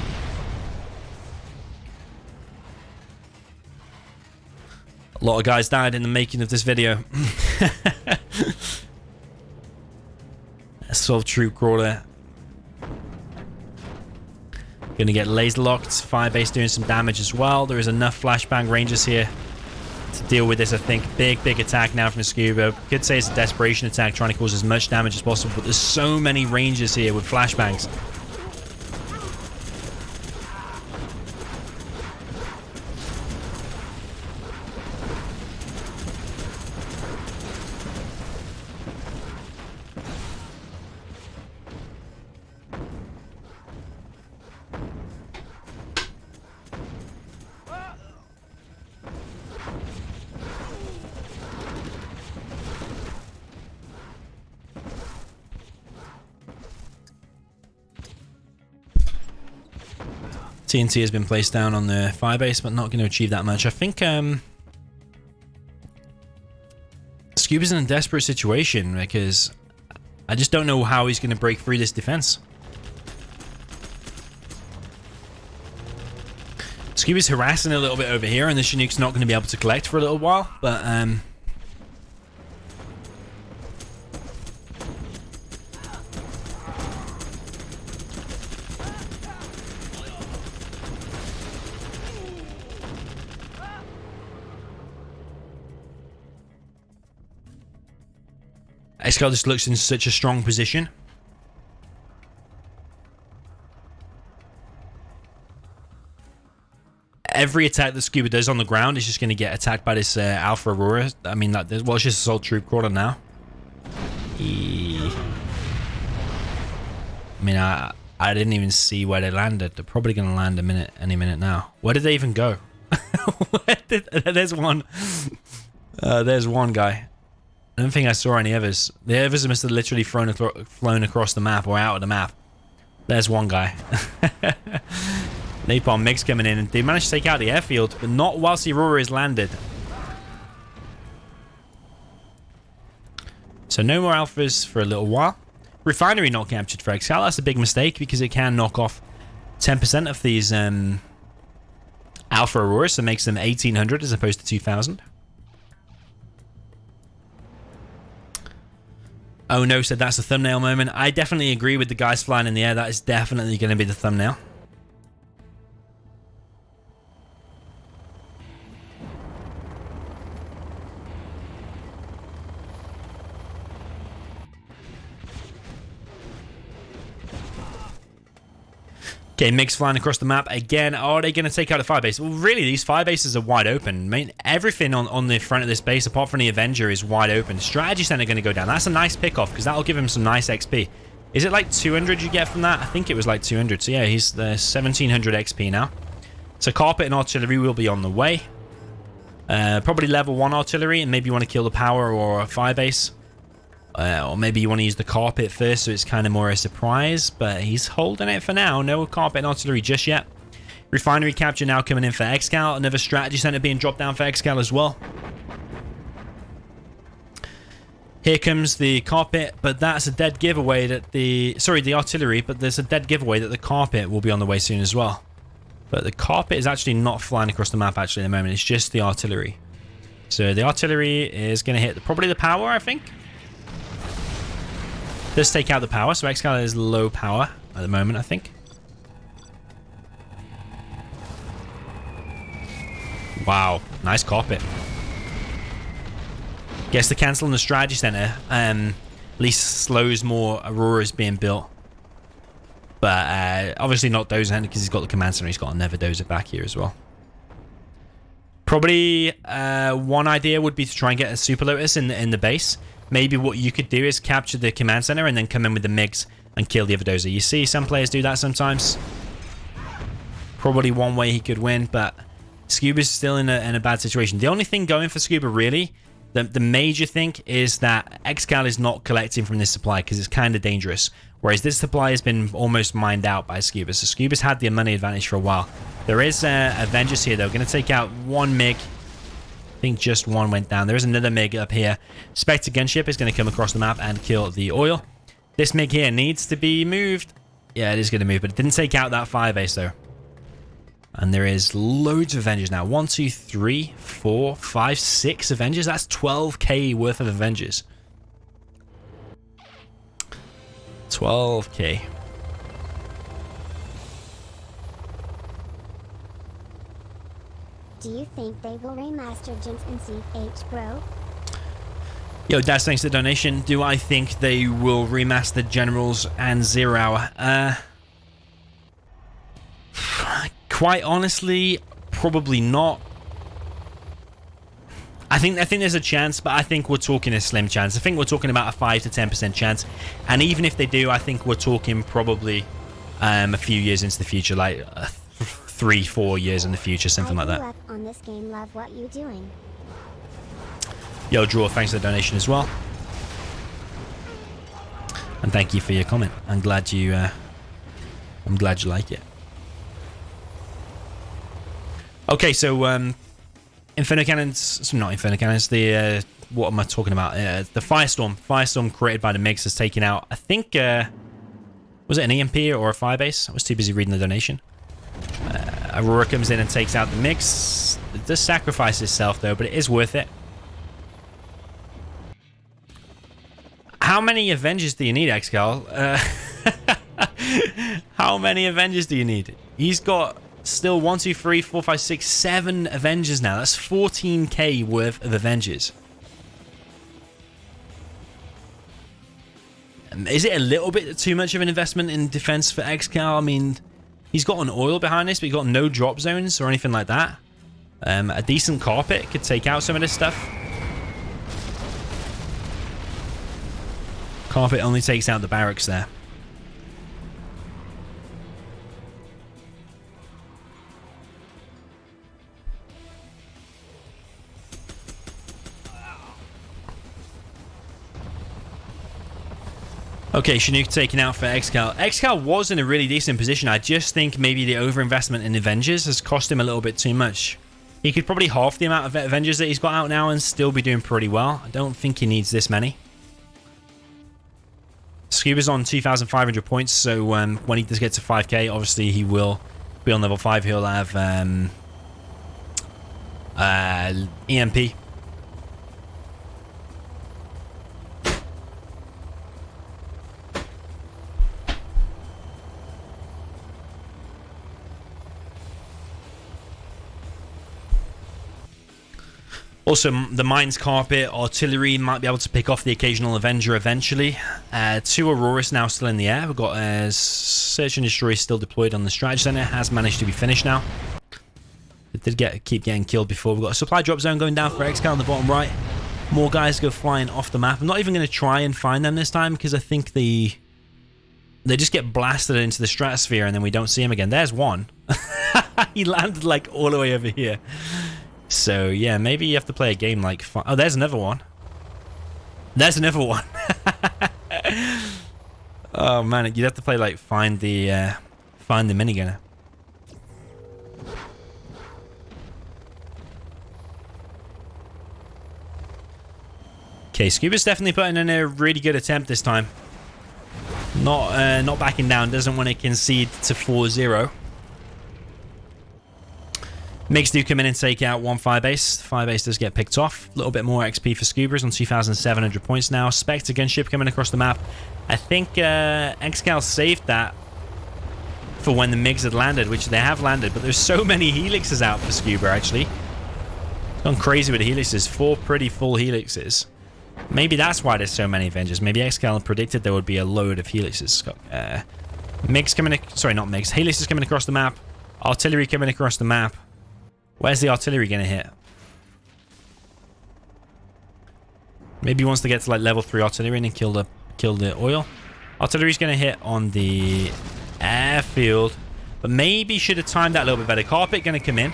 A lot of guys died in the making of this video. Assault Troop Crawler. Gonna get laser locked. Firebase doing some damage as well. There is enough flashbang rangers here to deal with this, I think. Big attack now from sCuBa. Could say it's a desperation attack, trying to cause as much damage as possible, but there's so many rangers here with flashbangs. TNT has been placed down on the Firebase, but not going to achieve that much. I think sCuBa's in a desperate situation because I just don't know how he's going to break through this defense. sCuBa's harassing a little bit over here, and the Chinook's not going to be able to collect for a little while, but ExCaL just looks in such a strong position. Every attack that sCuBa does on the ground is just going to get attacked by this Alpha Aurora. I mean, well, it's just Assault Troop Crawler now. I mean, I didn't even see where they landed. They're probably going to land any minute now. Where did they even go? There's one. There's one guy. I don't think I saw any others. The others must have literally flown across the map or out of the map. There's one guy. Napalm MiGs coming in, and they managed to take out the airfield, but not whilst the Aurora is landed. So no more alphas for a little while. Refinery not captured for ExCaL. That's a big mistake because it can knock off 10% of these Alpha Auroras, so it makes them 1,800 as opposed to 2,000. Oh no, said that's a thumbnail moment. I definitely agree with the guys flying in the air. That is definitely going to be the thumbnail. Okay, MiGs flying across the map again. Are they going to take out a fire base? Well, really, these fire bases are wide open. I mean, everything on the front of this base, apart from the Avenger, is wide open. Strategy Center going to go down. That's a nice pick-off, because that'll give him some nice XP. Is it like 200 you get from that? I think it was like 200. So yeah, he's the 1700 XP now. So carpet and artillery will be on the way. Probably level 1 artillery, and maybe you want to kill the power or a fire base. Or maybe you want to use the carpet first, so it's kind of more a surprise. But he's holding it for now. No carpet and artillery just yet. Refinery capture now coming in for ExCaL. Another strategy center being dropped down for ExCaL as well. Here comes the carpet, but that's a dead giveaway that the artillery, but there's a dead giveaway that the carpet will be on the way soon as well. But the carpet is actually not flying across the map actually at the moment. It's just the artillery. So the artillery is going to hit probably the power, I think. Does take out the power, so ExCaL is low power at the moment, I think. Wow, nice carpet. Gets to cancel on the strategy center. At least slows more Auroras being built. But obviously not Dozer because he's got the command center. He's got another Dozer back here as well. Probably one idea would be to try and get a Super Lotus in the base. Maybe what you could do is capture the command center and then come in with the MiGs and kill the other Dozer. You see some players do that sometimes. Probably one way he could win, but sCuBa's still in a bad situation. The only thing going for sCuBa really, the major thing is that ExCaL is not collecting from this supply because it's kind of dangerous. Whereas this supply has been almost mined out by sCuBa. So sCuBa's had the money advantage for a while. There is Avengers here though. Going to take out one MiG. I think just one went down. There is another MiG up here. Spectre gunship is going to come across the map and kill the oil. This MiG here needs to be moved. Yeah, it is going to move, but it didn't take out that fire base though. And there is loads of Avengers now. 1, 2, 3, 4, 5, 6 Avengers. That's 12k worth of Avengers. 12k. Do you think they will remaster Jinx and CH Bro? Yo, Daz, thanks for the donation. Do I think they will remaster Generals and 0 Hour? Quite honestly, probably not. I think there's a chance, but I think we're talking a slim chance. I think we're talking about a 5 to 10% chance. And even if they do, I think we're talking probably a few years into the future, like 3-4 years in the future, something like that. Up on this game, love what you doing. Yo, Draw, thanks for the donation as well. And thank you for your comment. I'm glad you like it. Okay, so Inferno Cannons, not Inferno Cannons, the what am I talking about? The Firestorm created by the MiGs has taken out, I think, was it an EMP or a firebase? I was too busy reading the donation. Aurora comes in and takes out the MiGs. It does sacrifice itself though, but it is worth it. How many Avengers do you need, ExCaL? How many Avengers do you need? He's got still 1, 2, 3, 4, 5, 6, 7 Avengers now. That's 14k worth of Avengers. Is it a little bit too much of an investment in defense for ExCaL? I mean, he's got an oil behind this, but he's got no drop zones or anything like that. A decent carpet could take out some of this stuff. Carpet only takes out the barracks there. Okay, Chinook taken out for ExCaL. ExCaL was in a really decent position. I just think maybe the overinvestment in Avengers has cost him a little bit too much. He could probably half the amount of Avengers that he's got out now and still be doing pretty well. I don't think he needs this many. sCuBa's on 2,500 points, so when he does get to 5k, obviously he will be on level 5. He'll have EMP. Also, the mines carpet, artillery might be able to pick off the occasional Avenger eventually. 2 Auroras now still in the air. We've got Search and Destroy still deployed on the strategy center. Has managed to be finished now. It did keep getting killed before. We've got a supply drop zone going down for ExCaL on the bottom right. More guys go flying off the map. I'm not even going to try and find them this time because I think they just get blasted into the stratosphere and then we don't see him again. There's one. He landed like all the way over here. So yeah, maybe you have to play a game like... Oh, there's another one. There's another one. Oh man, you'd have to play like find the minigunner. Okay, sCuBa's definitely putting in a really good attempt this time. Not backing down. Doesn't want to concede to 4-0. MiGs do come in and take out one Firebase. Firebase does get picked off. A little bit more XP for sCuBa's on 2,700 points now. Spectre gunship coming across the map. I think ExCaL saved that for when the MiGs had landed, which they have landed. But there's so many helixes out for sCuBa, actually. It's gone crazy with the helixes. 4 pretty full helixes. Maybe that's why there's so many Avengers. Maybe ExCaL predicted there would be a load of helixes. MiGs coming... Sorry, not MiGs. Helixes coming across the map. Artillery coming across the map. Where's the artillery going to hit? Maybe he wants to get to like level 3 artillery and kill the oil. Artillery's going to hit on the airfield. But maybe should have timed that a little bit better. Carpet going to come in.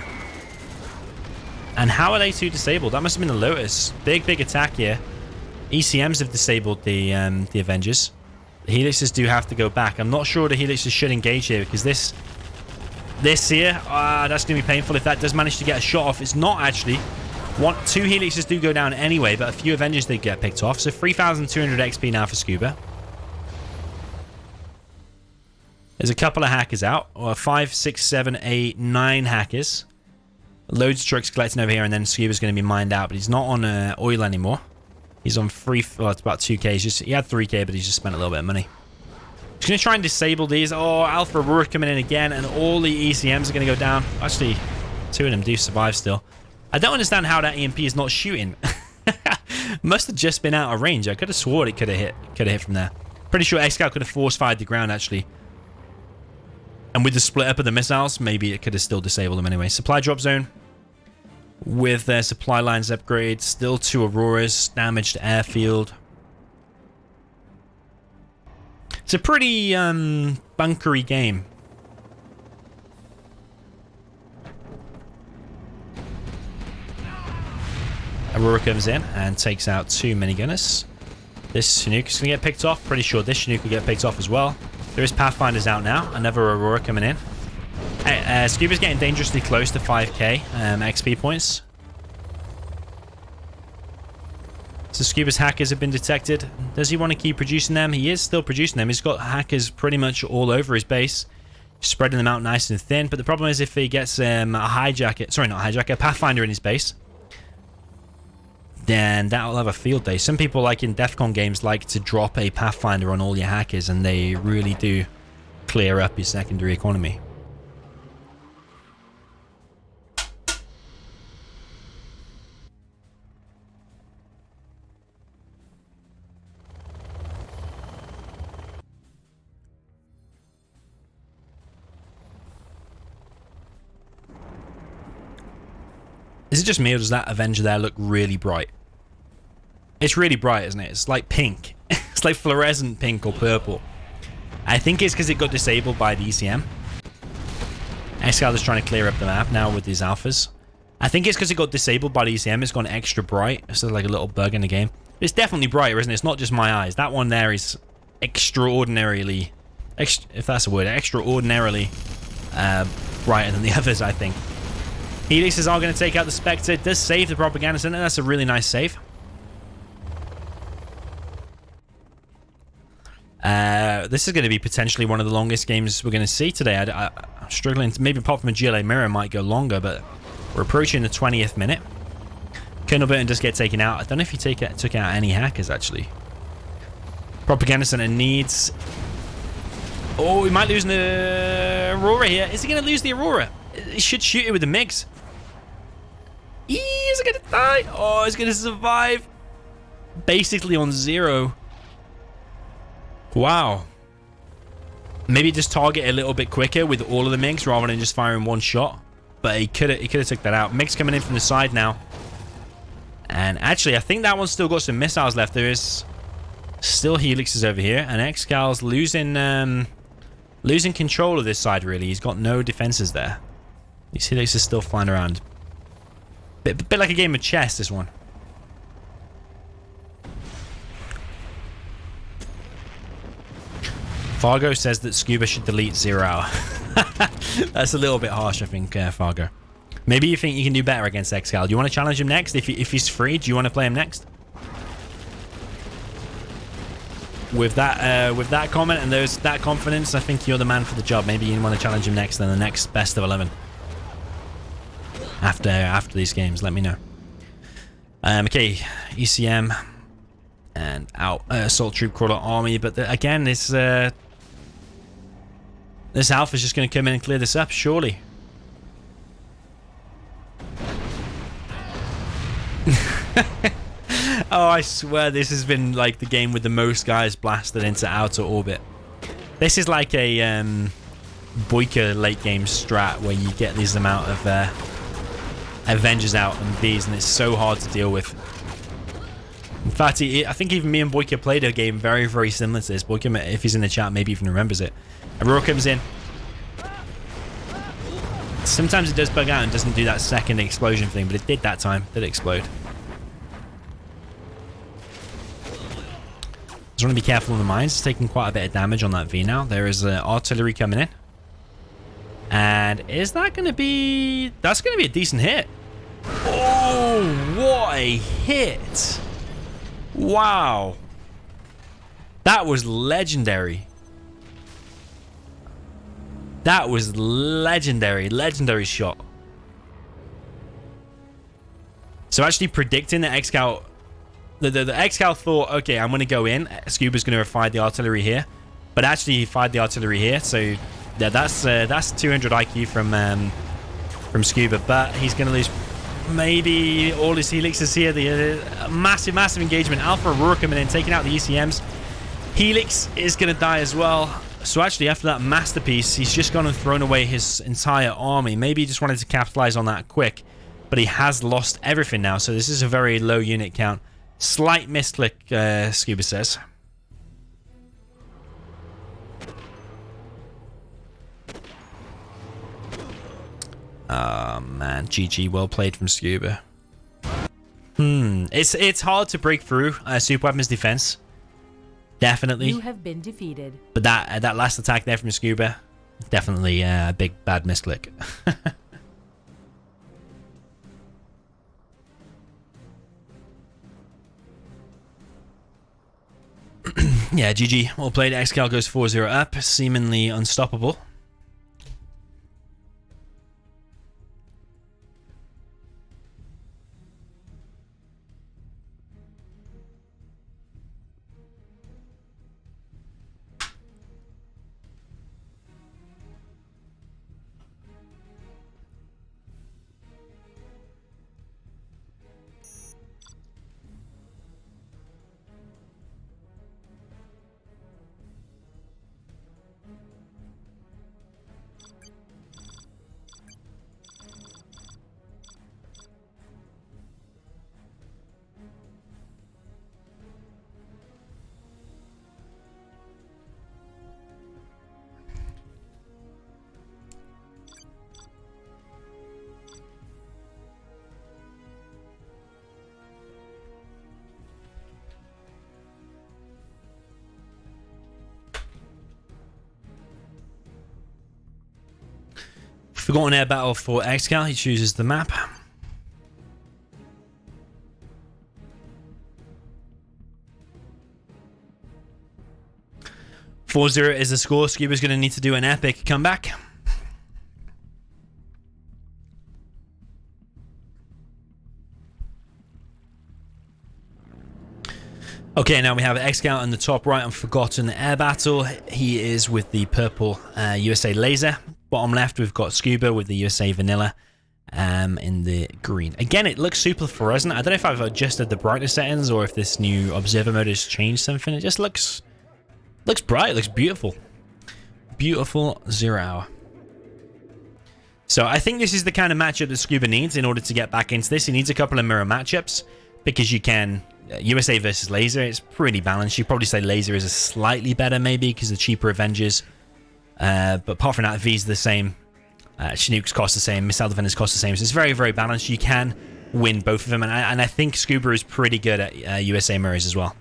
And how are they 2 disabled? That must have been the Lotus. Big attack here. ECMs have disabled the Avengers. The helixes do have to go back. I'm not sure the helixes should engage here because this here, that's going to be painful if that does manage to get a shot off. It's not actually. 2 helixes do go down anyway, but a few Avengers did get picked off. So 3,200 XP now for sCuBa. There's a couple of hackers out. Or 5, 6, 7, 8, 9 hackers. Loads of trucks collecting over here, and then sCuBa's going to be mined out, but he's not on oil anymore. He's on free... Well, it's about 2k. He had 3k, but he's just spent a little bit of money. He's going to try and disable these. Oh, Alpha Aurora coming in again, and all the ECMs are going to go down. Actually, 2 of them do survive still. I don't understand how that EMP is not shooting. Must have just been out of range. I could have sworn it could have hit from there. Pretty sure ExCaL could have force-fired the ground, actually. And with the split up of the missiles, maybe it could have still disabled them anyway. Supply drop zone. With their supply lines upgrades. Still 2 Auroras. Damaged airfield. It's a pretty bunkery game. Aurora comes in and takes out 2 minigunners. This Chinook is going to get picked off. Pretty sure this Chinook will get picked off as well. There is Pathfinders out now. Another Aurora coming in. sCuBa's getting dangerously close to 5k XP points. So sCuBa's hackers have been detected. Does he want to keep producing them? He is still producing them. He's got hackers pretty much all over his base. Spreading them out nice and thin. But the problem is if he gets a hijacker... Sorry, not a hijacker. A Pathfinder in his base. Then that'll have a field day. Some people, like in DEFCON games, like to drop a Pathfinder on all your hackers. And they really do clear up your secondary economy. Is it just me or does that Avenger there look really bright? It's really bright, isn't it? It's like pink. It's like fluorescent pink or purple. I think it's because it got disabled by the ECM. ExCaL is trying to clear up the map now with these alphas. I think it's because it got disabled by the ECM. It's gone extra bright. It's like a little bug in the game. It's definitely brighter, isn't it? It's not just my eyes. That one there is extraordinarily... if that's a word. Extraordinarily brighter than the others, I think. Helixes are going to take out the Spectre. It does save the Propaganda Center. That's a really nice save. This is going to be potentially one of the longest games we're going to see today. I'm struggling to, maybe apart from a GLA Mirror might go longer, but we're approaching the 20th minute. Colonel Burton does get taken out. I don't know if he took out any hackers, actually. Propaganda Center needs... Oh, we might lose the Aurora here. Is he going to lose the Aurora? He should shoot it with the MiGs. Is it going to die? Oh, it's going to survive. Basically on 0. Wow. Maybe just target a little bit quicker with all of the MiGs rather than just firing one shot. But he could have took that out. MiGs coming in from the side now. And actually, I think that one's still got some missiles left. There is still helixes over here. And ExCaL's losing control of this side, really. He's got no defenses there. These helixes still flying around. Bit like a game of chess, this one. Fargo says that sCuBa should delete 0 hour. That's a little bit harsh, I think, Fargo. Maybe you think you can do better against ExCaL. Do you want to challenge him next? If he's free, do you want to play him next? With that comment and that confidence, I think you're the man for the job. Maybe you want to challenge him next in the next best of 11. After these games, let me know. Okay, ECM and out assault troop crawler army, but again, this alpha is just going to come in and clear this up, surely. Oh, I swear this has been like the game with the most guys blasted into outer orbit. This is like a Boyka late game strat where you get this amount of Avengers out and these, and it's so hard to deal with. In fact, I think even me and Boyka played a game very, very similar to this. Boyka, if he's in the chat, maybe even remembers it. Aurora comes in. Sometimes it does bug out and doesn't do that second explosion thing, but it did that time. Did explode. Just want to be careful on the mines. It's taking quite a bit of damage on that V now. There is artillery coming in. And is that going to be... That's going to be a decent hit. Oh, what a hit. Wow. That was legendary. That was legendary. Legendary shot. So actually predicting that ExCaL... The ExCaL thought, okay, I'm going to go in. sCuBa's going to fire the artillery here. But actually he fired the artillery here. So yeah, that's 200 IQ from sCuBa. But he's going to lose maybe all his helixes here. The massive engagement. Alpha Aurora coming in, taking out the ECMs. Helix is going to die as well. So actually, after that masterpiece, he's just gone and thrown away his entire army. Maybe he just wanted to capitalize on that quick. But he has lost everything now. So this is a very low unit count. Slight misclick, sCuBa says. Oh, man. GG. Well played from sCuBa. It's hard to break through super weapons defense. Definitely. You have been defeated. But that last attack there from sCuBa, definitely a big bad misclick. Yeah, GG. Well played. ExCaL goes 4-0 up. Seemingly unstoppable. Forgotten air battle for ExCaL. He chooses the map. "4-0 is the score. sCuBa's going to need to do an epic comeback. Okay, now we have ExCaL in the top right on Forgotten Air Battle. He is with the purple USA laser. Bottom left, we've got sCuBa with the USA vanilla in the green. Again, it looks super fluorescent. I don't know if I've adjusted the brightness settings or if this new observer mode has changed something. It just looks Looks bright. Looks beautiful. Beautiful 0 hour. So I think this is the kind of matchup that sCuBa needs in order to get back into this. He needs a couple of mirror matchups because you can... USA versus Laser, it's pretty balanced. You'd probably say Laser is a slightly better maybe because the cheaper Avengers. But apart from that, V's the same. Chinooks cost the same. Missile Defenders cost the same. So it's very, very balanced. You can win both of them. And I think sCuBa is pretty good at USA mirrors as well.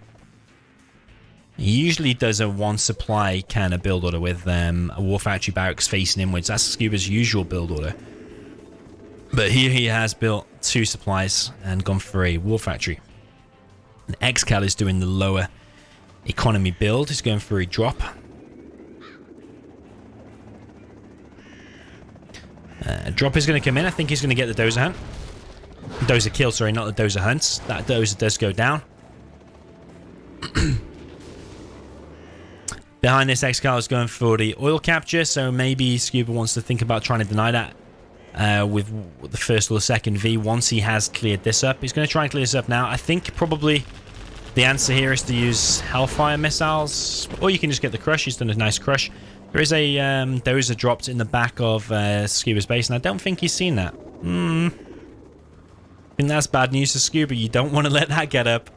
He usually does a one supply kind of build order with a War Factory barracks facing inwards. That's sCuBa's usual build order. But here he has built 2 supplies and gone for a War Factory. And ExCaL is doing the lower economy build. He's going for a drop. Drop is going to come in. I think he's going to get the Dozer hunt. Dozer kill, sorry, not the Dozer hunts. That Dozer does go down. Behind this, ExCaL is going for the oil capture, so maybe sCuBa wants to think about trying to deny that with the first or the second V once he has cleared this up. He's going to try and clear this up now. I think probably the answer here is to use Hellfire missiles, or you can just get the crush. He's done a nice crush. There is a Dozer dropped in the back of sCuBa's base, and I don't think he's seen that. I think that's bad news for sCuBa. You don't want to let that get up.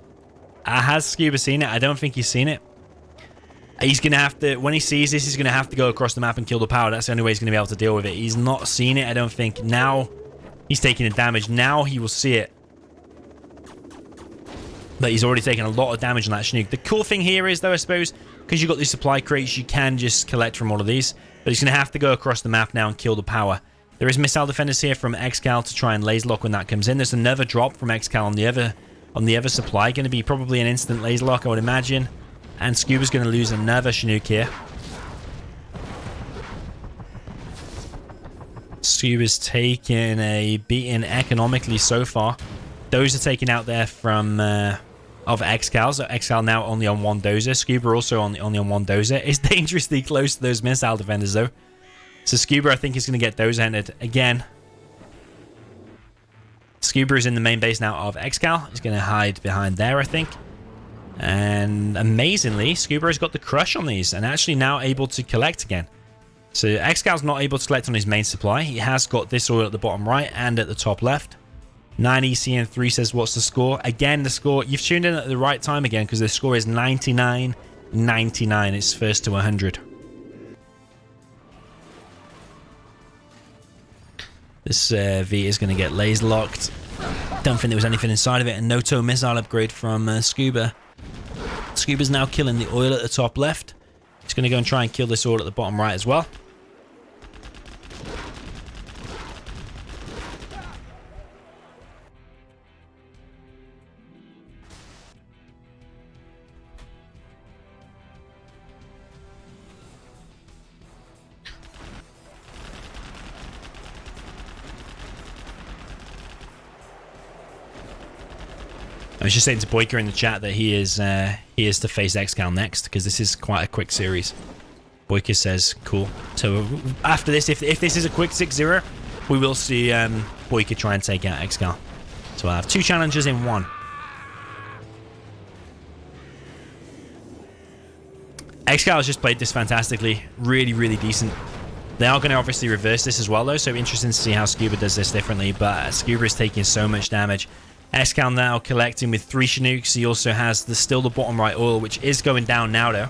Has sCuBa seen it? I don't think he's seen it. He's going to have to, when he sees this, he's going to have to go across the map and kill the power. That's the only way he's going to be able to deal with it. He's not seen it, I don't think. Now he's taking the damage. Now he will see it. But he's already taken a lot of damage on that Chinook. The cool thing here is, though, I suppose, because you've got these supply crates, you can just collect from all of these. But he's going to have to go across the map now and kill the power. There is missile defenders here from ExCaL to try and laser lock when that comes in. There's another drop from ExCaL on the other supply. Going to be probably an instant laser lock, I would imagine. And sCuBa's going to lose another Chinook here. sCuBa's taking a beating economically so far. Those are taken out there from of ExCaL. So ExCaL now only on 1 Dozer. sCuBa also only on 1 Dozer. It's dangerously close to those missile defenders though. So sCuBa, I think, is going to get Dozer hunted again. sCuBa is in the main base now of ExCaL. He's going to hide behind there, I think. And amazingly, sCuBa has got the crush on these and actually now able to collect again. So ExCal's not able to collect on his main supply. He has got this oil at the bottom right and at the top left. 9ECN3 says, what's the score? Again, the score, you've tuned in at the right time again because the score is 99-99. It's first to 100. This V is going to get laser locked. Don't think there was anything inside of it. A NATO missile upgrade from sCuBa. sCuBa's now killing the oil at the top left. He's going to go and try and kill this oil at the bottom right as well. I was just saying to Boyka in the chat that he is to face ExCaL next because this is quite a quick series. Boyka says, cool. So after this, if this is a quick 6-0, we will see Boyka try and take out ExCaL. So I have 2 challenges in 1. ExCaL has just played this fantastically. Really, really decent. They are going to obviously reverse this as well, though, so interesting to see how sCuBa does this differently, but sCuBa is taking so much damage. ExCaL now collecting with 3 Chinooks. He also has still the bottom right oil, which is going down now, though.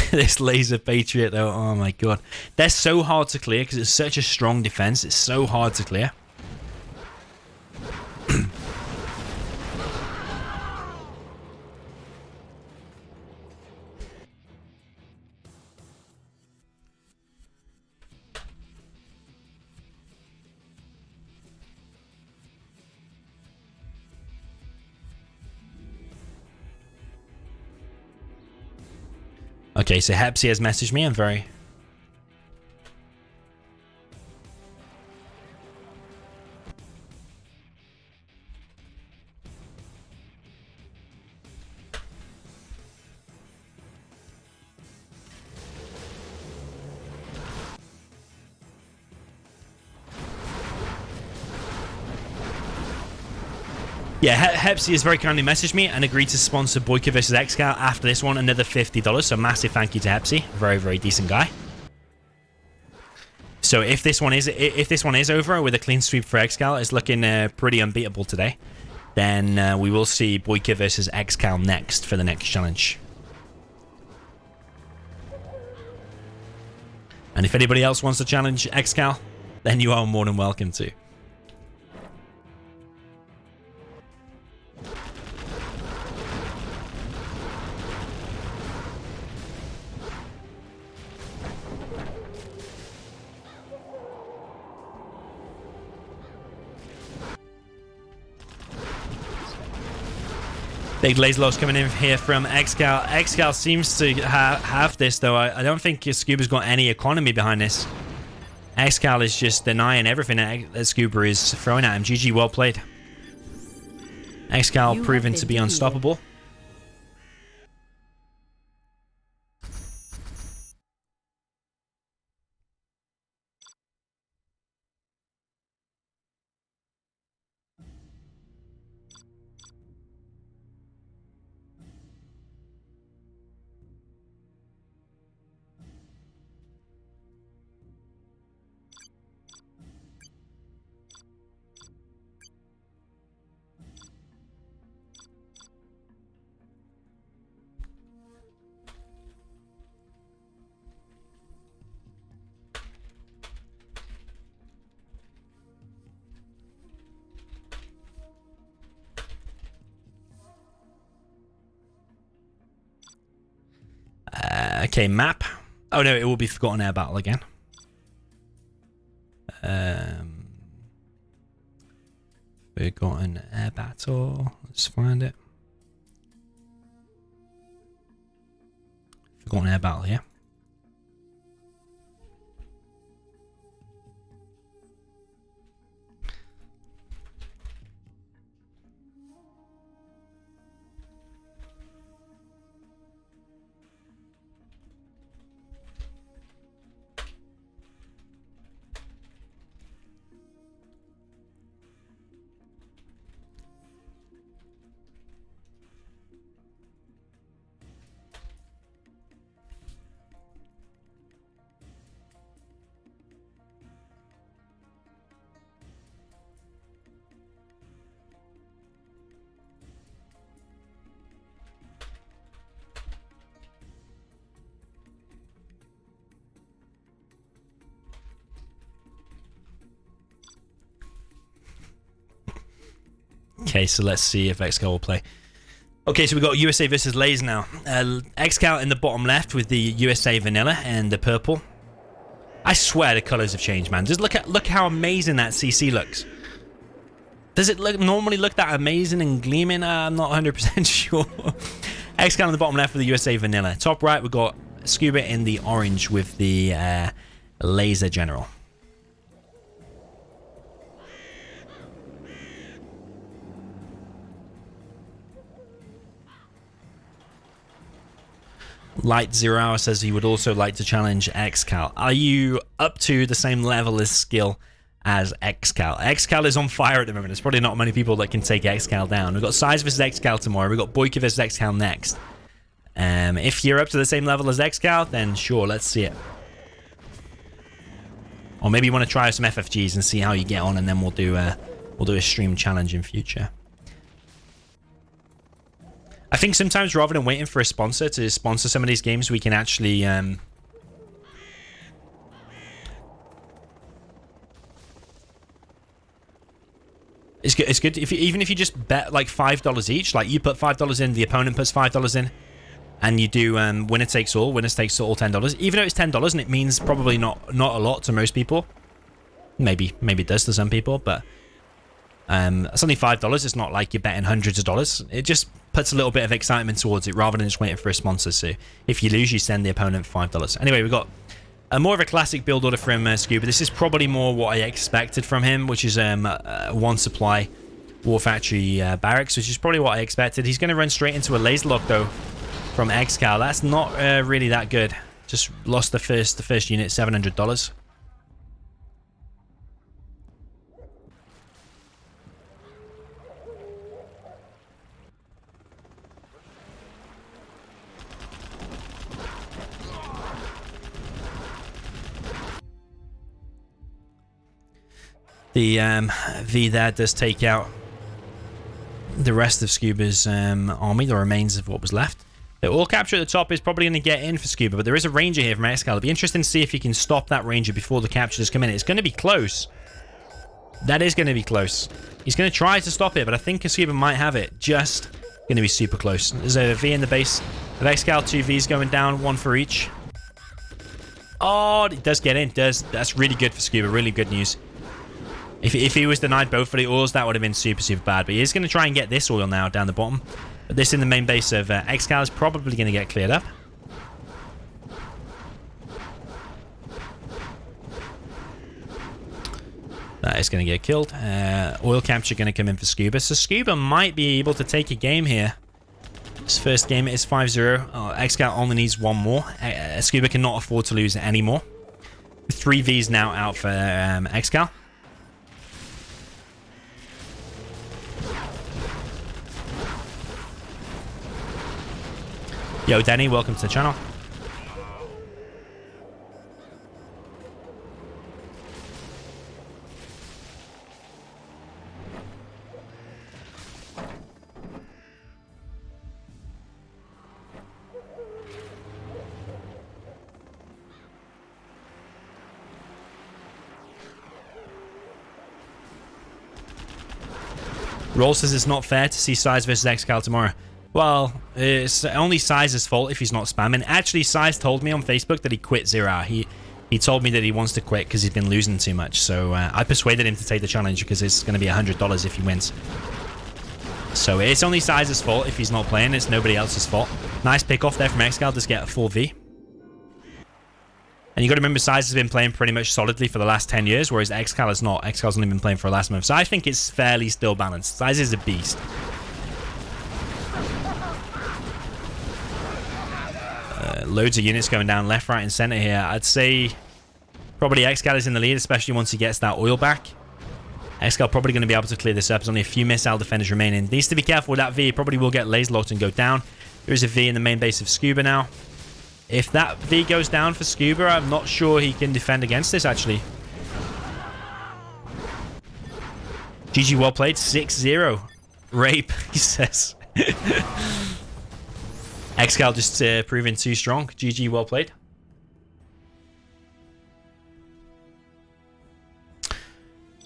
This laser Patriot, though, oh my god. They're so hard to clear because it's such a strong defense. It's so hard to clear. Okay, so Hepsi has messaged me. I'm very... Yeah, Hepsi has very kindly messaged me and agreed to sponsor Boyka vs ExCaL after this one, another $50. So massive thank you to Hepsi, very, very decent guy. So if this one is over with a clean sweep for ExCaL, it's looking pretty unbeatable today. Then we will see Boyka vs ExCaL next for the next challenge. And if anybody else wants to challenge ExCaL, then you are more than welcome to. Big laser loss coming in here from ExCaL. ExCaL seems to have this, though. I don't think sCuBa's got any economy behind this. ExCaL is just denying everything that sCuBa is throwing at him. GG, well played. ExCaL proven to be unstoppable. Okay, map. Oh no, it will be Forgotten Air Battle again. Forgotten Air Battle. Let's find it. Forgotten Air Battle, yeah. Okay, so let's see if ExCaL will play. Okay, so we've got USA versus Lays now. ExCaL in the bottom left with the USA vanilla and the purple. I swear the colors have changed, man. Just look how amazing that CC looks. Does it normally look that amazing and gleaming? I'm not 100% sure. ExCaL in the bottom left with the USA vanilla. Top right, we've got sCuBa in the orange with the laser general. Light 0 Hour says he would also like to challenge ExCaL. Are you up to the same level of skill as ExCaL? ExCaL is on fire at the moment. There's probably not many people that can take ExCaL down. We've got Size vs ExCaL tomorrow. We've got Boyka vs ExCaL next. If you're up to the same level as ExCaL, then sure, let's see it. Or maybe you want to try some FFGs and see how you get on, and then we'll do a stream challenge in future. I think sometimes rather than waiting for a sponsor to sponsor some of these games, we can actually it's good if even if you just bet like $5 each, like you put $5 in, the opponent puts $5 in, and you do winner takes all $10. Even though it's $10 and it means probably not a lot to most people. Maybe it does to some people, but it's only $5. It's not like you're betting hundreds of dollars. It just puts a little bit of excitement towards it rather than just waiting for a sponsor. So if you lose, you send the opponent $5. Anyway, we've got more of a classic build order from sCuBa. This is probably more what I expected from him, which is one supply War Factory barracks, which is probably what I expected. He's going to run straight into a laser lock though from ExCaL. That's not really that good. Just lost the first unit, $700. The V there does take out the rest of sCuBa's army, the remains of what was left. The oil capture at the top is probably going to get in for sCuBa, but there is a ranger here from ExCaL. It'll be interesting to see if he can stop that ranger before the captures come in. It's going to be close. That is going to be close. He's going to try to stop it, but I think sCuBa might have it. Just going to be super close. There's a V in the base of ExCaL. 2 Vs going down, 1 for each. Oh, it does get in. That's really good for sCuBa. Really good news. If he was denied both of the oils, that would have been super, super bad. But he is going to try and get this oil now down the bottom. But this in the main base of ExCaL is probably going to get cleared up. That is going to get killed. Oil capture going to come in for sCuBa. So sCuBa might be able to take a game here. His first game is 5-0. ExCaL only needs 1 more. sCuBa cannot afford to lose any more. 3 Vs now out for ExCaL. Yo, Danny, welcome to the channel. Roll says it's not fair to see Size versus ExCaL tomorrow. Well, it's only Size's fault if he's not spamming. Actually, Size told me on Facebook that he quit 0 hour. He told me that he wants to quit because he's been losing too much. So I persuaded him to take the challenge because it's going to be $100 if he wins. So it's only Size's fault if he's not playing. It's nobody else's fault. Nice pick off there from ExCaL. Just get a 4V. And you got to remember, Size has been playing pretty much solidly for the last 10 years, whereas ExCaL is not. ExCal's only been playing for the last month. So I think it's fairly still balanced. Size is a beast. Loads of units going down left, right, and center here. I'd say probably ExCaL is in the lead, especially once he gets that oil back. ExCaL probably going to be able to clear this up. There's only a few missile defenders remaining. Needs to be careful with that V. He probably will get laser locked and go down. There is a V in the main base of sCuBa now. If that V goes down for sCuBa, I'm not sure he can defend against this, actually. GG, well played. 6-0. Rape, he says. ExCaL just proving too strong. GG, well played.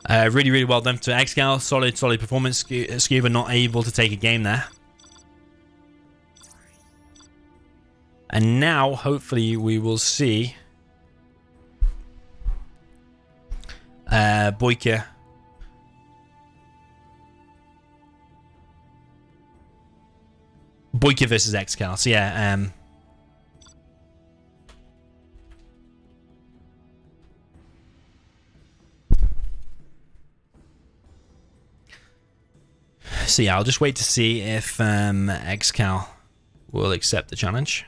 Really, really well done to ExCaL. Solid performance. sCuBa not able to take a game there. And now, hopefully, we will see Boyka versus ExCaL. So yeah, so yeah, I'll just wait to see if ExCaL will accept the challenge.